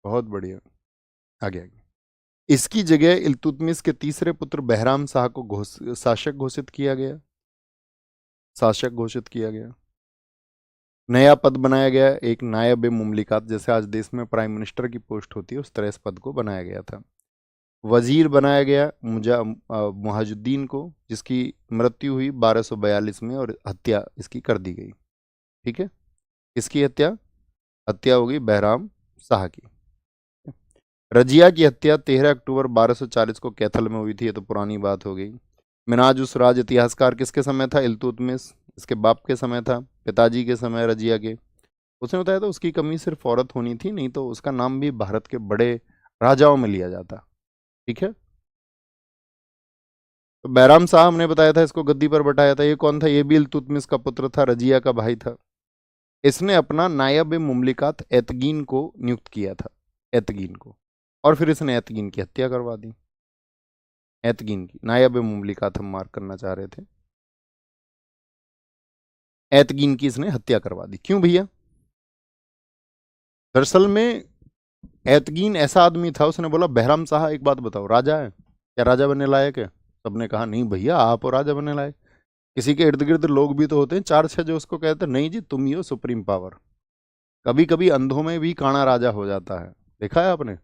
बहुत बढ़िया, आगे आगे। इसकी जगह इल्तुतमिश के तीसरे पुत्र बहराम शाह को शासक घोषित किया गया, शासक घोषित किया गया। नया पद बनाया गया, एक नायब ए मुमलिकात, जैसे आज देश में प्राइम मिनिस्टर की पोस्ट होती है उस तरह इस पद को बनाया गया था। वजीर बनाया गया मुहाजुद्दीन को, जिसकी मृत्यु हुई 1242 में और हत्या इसकी कर दी गई। ठीक है, किसकी हत्या? हत्या होगी बहराम शाह की। रजिया की हत्या 13 अक्टूबर 1240 को कैथल में हुई थी, ये तो पुरानी बात हो गई। मिनाज उस राज इतिहासकार किसके समय था? इल्तुतमिश, इसके बाप के समय था, पिताजी के समय रजिया के। उसने बताया था उसकी कमी सिर्फ औरत होनी थी, नहीं तो उसका नाम भी भारत के बड़े राजाओं में लिया जाता। ठीक है, तो बैराम साहब ने बताया था, इसको गद्दी पर बैठाया था। ये कौन था? ये भी इल्तुतमिश का पुत्र था, रजिया का भाई था। इसने अपना नायब मुमलिकात एतगीन को नियुक्त किया था, एतगीन को, और फिर इसने एतगीन की हत्या करवा दी। एतगीन की, नायब मुमलिकात हम मार्क करना चाह रहे थे, एतगीन की इसने हत्या करवा दी। क्यों भैया? दरअसल में एतगीन ऐसा आदमी था, उसने बोला बहराम शाह एक बात बताओ, राजा है क्या, राजा बनने लायक है? सबने कहा नहीं भैया आप हो राजा बनने लायक। किसी के इर्द गिर्द लोग भी तो होते हैं 4-6 जो उसको कहते हैं नहीं जी तुम ही हो सुप्रीम पावर। कभी कभी अंधों में भी काणा राजा हो जाता है, देखा है आपने?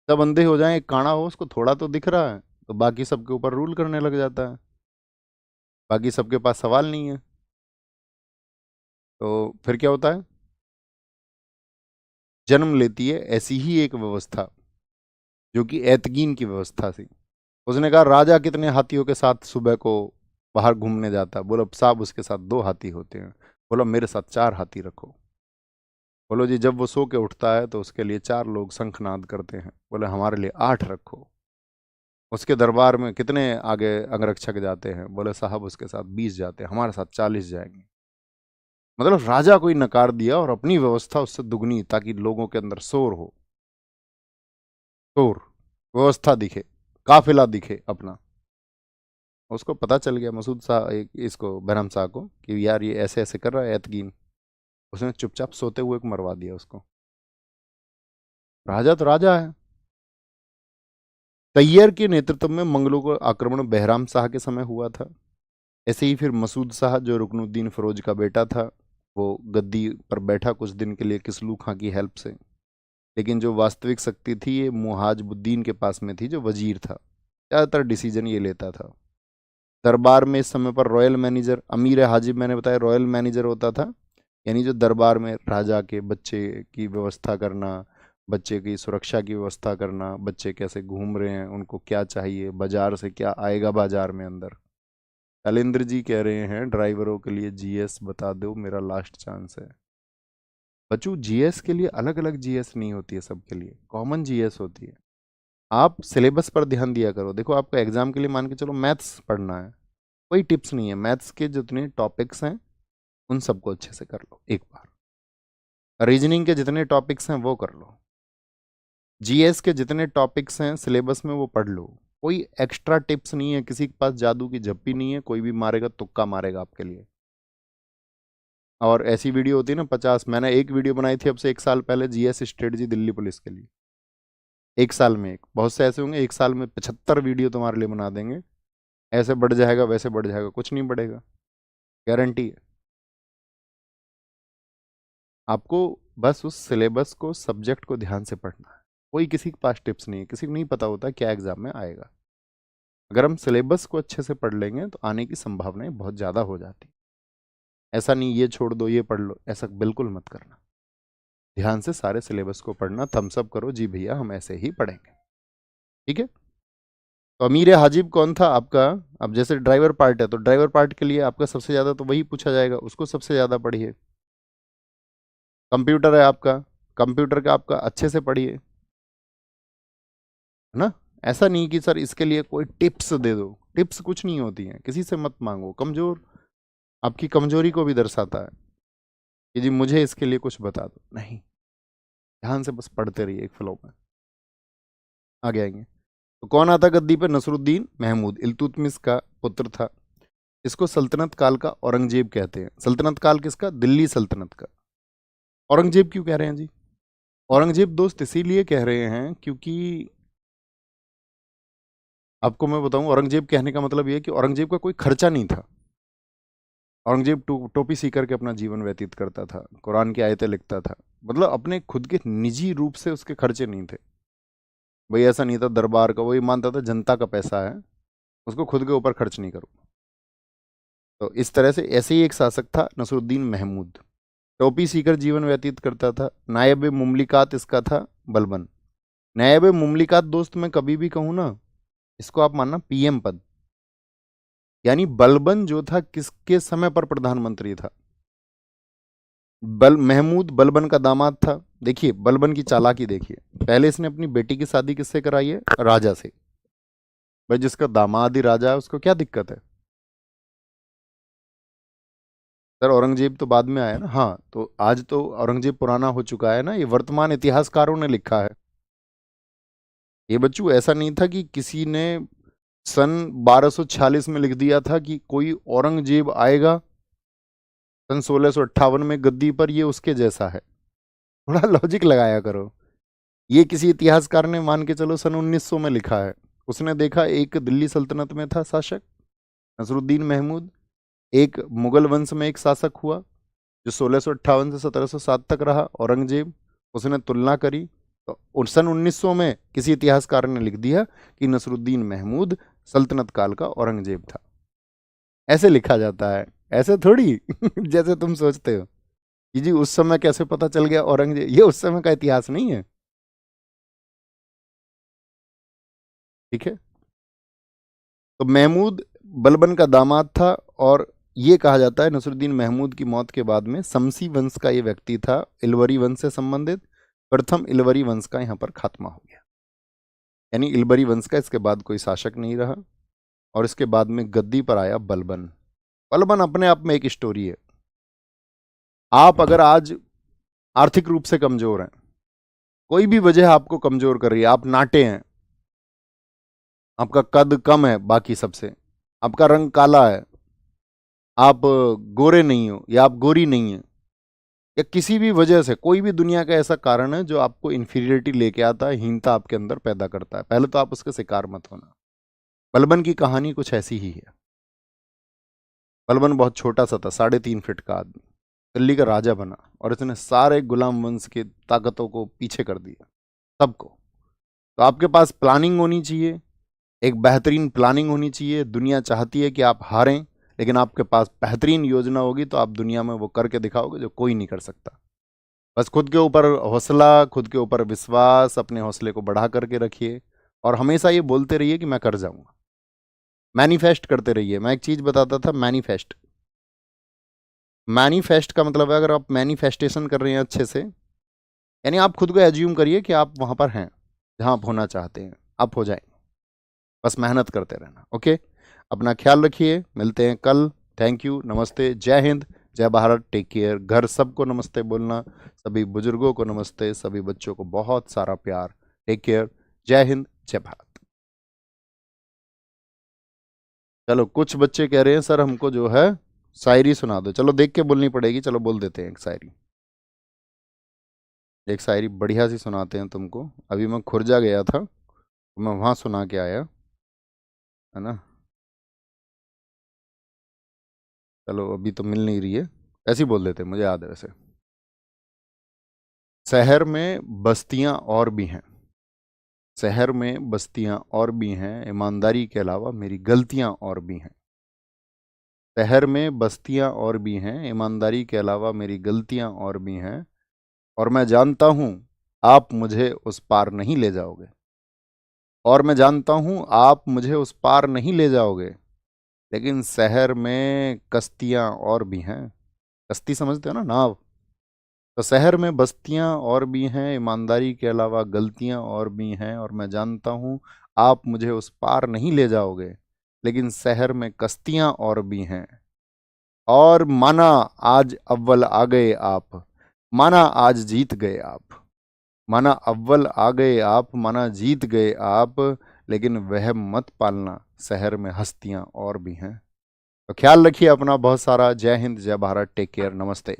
जब अंधे हो जाए, एक काणा हो उसको थोड़ा तो दिख रहा है तो बाकी सबके ऊपर रूल करने लग जाता है, बाकी सबके पास सवाल नहीं है। तो फिर क्या होता है? जन्म लेती है ऐसी ही एक व्यवस्था जो कि एतगीन की व्यवस्था थी। उसने कहा राजा कितने हाथियों के साथ सुबह को बाहर घूमने जाता? बोला साहब उसके साथ 2 हाथी होते हैं। बोला मेरे साथ 4 हाथी रखो। बोलो जी जब वो सो के उठता है तो उसके लिए 4 लोग शंखनाद करते हैं। बोले हमारे लिए 8 रखो। उसके दरबार में कितने आगे अंगरक्षक जाते हैं? बोले साहब उसके साथ 20 जाते हैं, हमारे साथ 40 जाएंगे। मतलब राजा कोई नकार दिया और अपनी व्यवस्था उससे दुगनी, ताकि लोगों के अंदर शोर हो। शोर, व्यवस्था दिखे, काफिला दिखे अपना। उसको पता चल गया मसूद शाह, इसको बहराम शाह को, कि यार ये ऐसे ऐसे कर रहा है एतगीन। उसने चुपचाप सोते हुए को मरवा दिया उसको। राजा तो राजा है। तैयर के नेतृत्व में मंगलों का आक्रमण बहराम शाह के समय हुआ था। ऐसे ही फिर मसूद शाह जो रुकनुद्दीन फिरोज का बेटा था, वो गद्दी पर बैठा कुछ दिन के लिए किसलू खां की हेल्प से। लेकिन जो वास्तविक शक्ति थी ये मुहाजबुद्दीन के पास में थी, जो वजीर था, ज़्यादातर डिसीजन ये लेता था। दरबार में इस समय पर रॉयल मैनेजर, अमीर हाजिब मैंने बताया रॉयल मैनेजर होता था, यानी जो दरबार में राजा के बच्चे की व्यवस्था करना, बच्चे की सुरक्षा की व्यवस्था करना, बच्चे कैसे घूम रहे हैं, उनको क्या चाहिए, बाजार से क्या आएगा बाजार में अंदर। शैलेंद्र जी कह रहे हैं ड्राइवरों के लिए जीएस बता दो, मेरा लास्ट चांस है। बच्चों जीएस के लिए अलग अलग जीएस नहीं होती है, सबके लिए कॉमन जीएस होती है। आप सिलेबस पर ध्यान दिया करो। देखो आपको एग्जाम के लिए मान के चलो मैथ्स पढ़ना है, कोई टिप्स नहीं है, मैथ्स के जितने टॉपिक्स हैं उन सबको अच्छे से कर लो एक बार। रीजनिंग के जितने टॉपिक्स हैं वो कर लो। जीएस के जितने टॉपिक्स हैं सिलेबस में वो पढ़ लो। कोई एक्स्ट्रा टिप्स नहीं है, किसी के पास जादू की झप्पी नहीं है, कोई भी मारेगा तुक्का मारेगा आपके लिए। और ऐसी वीडियो होती है ना 50, मैंने एक वीडियो बनाई थी अब से 1 साल पहले, जीएस स्ट्रेटजी दिल्ली पुलिस के लिए। 1 साल में एक, बहुत से ऐसे होंगे 1 साल में 75 वीडियो तुम्हारे लिए बना देंगे। ऐसे बढ़ जाएगा वैसे बढ़ जाएगा, कुछ नहीं बढ़ेगा, गारंटी है। आपको बस उस सिलेबस को, सब्जेक्ट को ध्यान से पढ़ना है। कोई किसी के पास टिप्स नहीं है, किसी को नहीं पता होता क्या एग्जाम में आएगा। अगर हम सिलेबस को अच्छे से पढ़ लेंगे तो आने की संभावनाएं बहुत ज़्यादा हो जाती। ऐसा नहीं ये छोड़ दो ये पढ़ लो, ऐसा बिल्कुल मत करना। ध्यान से सारे सिलेबस को पढ़ना, थम्स अप करो जी भैया हम ऐसे ही पढ़ेंगे, ठीक है। तो अमीर हाजिब कौन था आपका? अब जैसे ड्राइवर पार्ट है तो ड्राइवर पार्ट के लिए आपका सबसे ज़्यादा तो वही पूछा जाएगा, उसको सबसे ज़्यादा पढ़िए। कंप्यूटर है आपका, कंप्यूटर का आपका अच्छे से पढ़िए, है ना। ऐसा नहीं कि सर इसके लिए कोई टिप्स दे दो, टिप्स कुछ नहीं होती हैं, किसी से मत मांगो। कमजोर आपकी कमजोरी को भी दर्शाता है कि जी मुझे इसके लिए कुछ बता दो, नहीं। ध्यान से बस पढ़ते रहिए एक फ्लो में, आगे आएंगे। तो कौन आता गद्दी पे? नसरुद्दीन महमूद, इल्तुतमिश का पुत्र था। इसको सल्तनत काल का औरंगजेब कहते हैं। सल्तनत काल किसका? दिल्ली सल्तनत का। औरंगजेब क्यों कह रहे हैं जी? औरंगजेब दोस्त इसीलिए कह रहे हैं क्योंकि आपको मैं बताऊं, औरंगजेब कहने का मतलब यह है कि औरंगजेब का कोई खर्चा नहीं था। औरंगजेब टोपी सी करके अपना जीवन व्यतीत करता था, कुरान की आयतें लिखता था, मतलब अपने खुद के निजी रूप से उसके खर्चे नहीं थे भाई। ऐसा नहीं था दरबार का, वही मानता था जनता का पैसा है, उसको खुद के ऊपर खर्च नहीं करो। तो इस तरह से ऐसे ही एक शासक था नसरुद्दीन महमूद, टोपी सीकर जीवन व्यतीत करता था। नायब मुमलिकात इसका था बलबन। नायब मुमलिकात दोस्त मैं कभी भी कहूँ ना, इसको आप मानना पीएम पद। यानी बलबन जो था किसके समय पर प्रधानमंत्री था? महमूद बलबन का दामाद था। देखिए बलबन की चालाकी देखिए, पहले इसने अपनी बेटी की शादी किससे कराई है? राजा से। भाई जिसका दामाद ही राजा है उसको क्या दिक्कत है? सर औरंगजेब तो बाद में आया ना। हाँ तो आज तो औरंगजेब पुराना हो चुका है ना, ये वर्तमान इतिहासकारों ने लिखा है। ये बच्चों ऐसा नहीं था कि किसी ने सन 1246 में लिख दिया था कि कोई औरंगजेब आएगा सन 1658 में गद्दी पर, ये उसके जैसा है। थोड़ा लॉजिक लगाया करो। ये किसी इतिहासकार ने मान के चलो सन 1900 में लिखा है। उसने देखा एक दिल्ली सल्तनत में था शासक नसरुद्दीन महमूद, एक मुगल वंश में एक शासक हुआ जो 1658 से 1707 तक रहा, औरंगजेब। उसने तुलना करी तो सन 1900 में किसी इतिहासकार ने लिख दिया कि नसरुद्दीन महमूद सल्तनत काल का औरंगजेब था। ऐसे लिखा जाता है, ऐसे थोड़ी जैसे तुम सोचते हो कि जी उस समय कैसे पता चल गया औरंगजेब, ये उस समय का इतिहास नहीं है, ठीक है। तो महमूद बलबन का दामाद था, और ये कहा जाता है नसरुद्दीन महमूद की मौत के बाद में शमसी वंश का ये व्यक्ति था, इलवरी वंश से संबंधित। प्रथम इलवरी वंश का यहाँ पर खात्मा हो गया, यानी इलबरी वंश का इसके बाद कोई शासक नहीं रहा। और इसके बाद में गद्दी पर आया बलबन। बलबन अपने आप में एक स्टोरी है। आप अगर आज आर्थिक रूप से कमजोर हैं, कोई भी वजह आपको कमजोर कर रही है, आप नाटे हैं, आपका कद कम है बाकी सबसे, आपका रंग काला है, आप गोरे नहीं हो या आप गोरी नहीं है, या किसी भी वजह से कोई भी दुनिया का ऐसा कारण है जो आपको इन्फीरियरिटी लेके आता है, हीनता आपके अंदर पैदा करता है, पहले तो आप उसका शिकार मत होना। बलबन की कहानी कुछ ऐसी ही है। बलबन बहुत छोटा सा था, 3.5 फीट का आदमी, दिल्ली का राजा बना और इसने सारे गुलाम वंश की ताकतों को पीछे कर दिया, सबको। तो आपके पास प्लानिंग होनी चाहिए, एक बेहतरीन प्लानिंग होनी चाहिए। दुनिया चाहती है कि आप हारें, लेकिन आपके पास बेहतरीन योजना होगी तो आप दुनिया में वो करके दिखाओगे जो कोई नहीं कर सकता। बस खुद के ऊपर हौसला, खुद के ऊपर विश्वास, अपने हौसले को बढ़ा करके रखिए और हमेशा ये बोलते रहिए कि मैं कर जाऊंगा। मैनिफेस्ट करते रहिए। मैं एक चीज बताता था, मैनिफेस्ट। मैनिफेस्ट का मतलब है, अगर आप मैनिफेस्टेशन कर रहे हैं अच्छे से, यानी आप खुद को एज्यूम करिए कि आप वहां पर हैं जहां आप होना चाहते हैं, आप हो जाएंगे। बस मेहनत करते रहना। ओके, अपना ख्याल रखिए, मिलते हैं कल। थैंक यू, नमस्ते, जय हिंद, जय भारत, टेक केयर। घर सबको नमस्ते बोलना, सभी बुजुर्गों को नमस्ते, सभी बच्चों को बहुत सारा प्यार। टेक केयर, जय हिंद, जय भारत। चलो, कुछ बच्चे कह रहे हैं सर हमको जो है शायरी सुना दो। चलो देख के बोलनी पड़ेगी, चलो बोल देते हैं एक शायरी। एक शायरी बढ़िया सी सुनाते हैं तुमको। अभी मैं खुर्जा गया था तो मैं वहां सुना के आया, है ना। चलो अभी तो मिल नहीं रही है, ऐसे ही बोल देते हैं, मुझे याद है वैसे। शहर में बस्तियां और भी हैं, शहर में बस्तियां और भी हैं, ईमानदारी के अलावा मेरी गलतियां और भी हैं। शहर में बस्तियां और भी हैं, ईमानदारी के अलावा मेरी गलतियां और भी हैं, और मैं जानता हूं आप मुझे उस पार नहीं ले जाओगे, और मैं जानता हूं आप मुझे उस पार नहीं ले जाओगे, लेकिन शहर में कश्तियां और भी हैं। कश्ती समझते हो ना, नाव। तो शहर में बस्तियां और भी हैं, ईमानदारी के अलावा गलतियां और भी हैं, और मैं जानता हूं आप मुझे उस पार नहीं ले जाओगे, लेकिन शहर में कश्तियां और भी हैं। और माना आज अव्वल आ गए आप, माना आज जीत गए आप, माना अव्वल आ गए आप, माना जीत गए आप, लेकिन वह मत पालना शहर में हस्तियां और भी हैं। तो ख्याल रखिए अपना बहुत सारा। जय हिंद, जय भारत, टेक केयर, नमस्ते।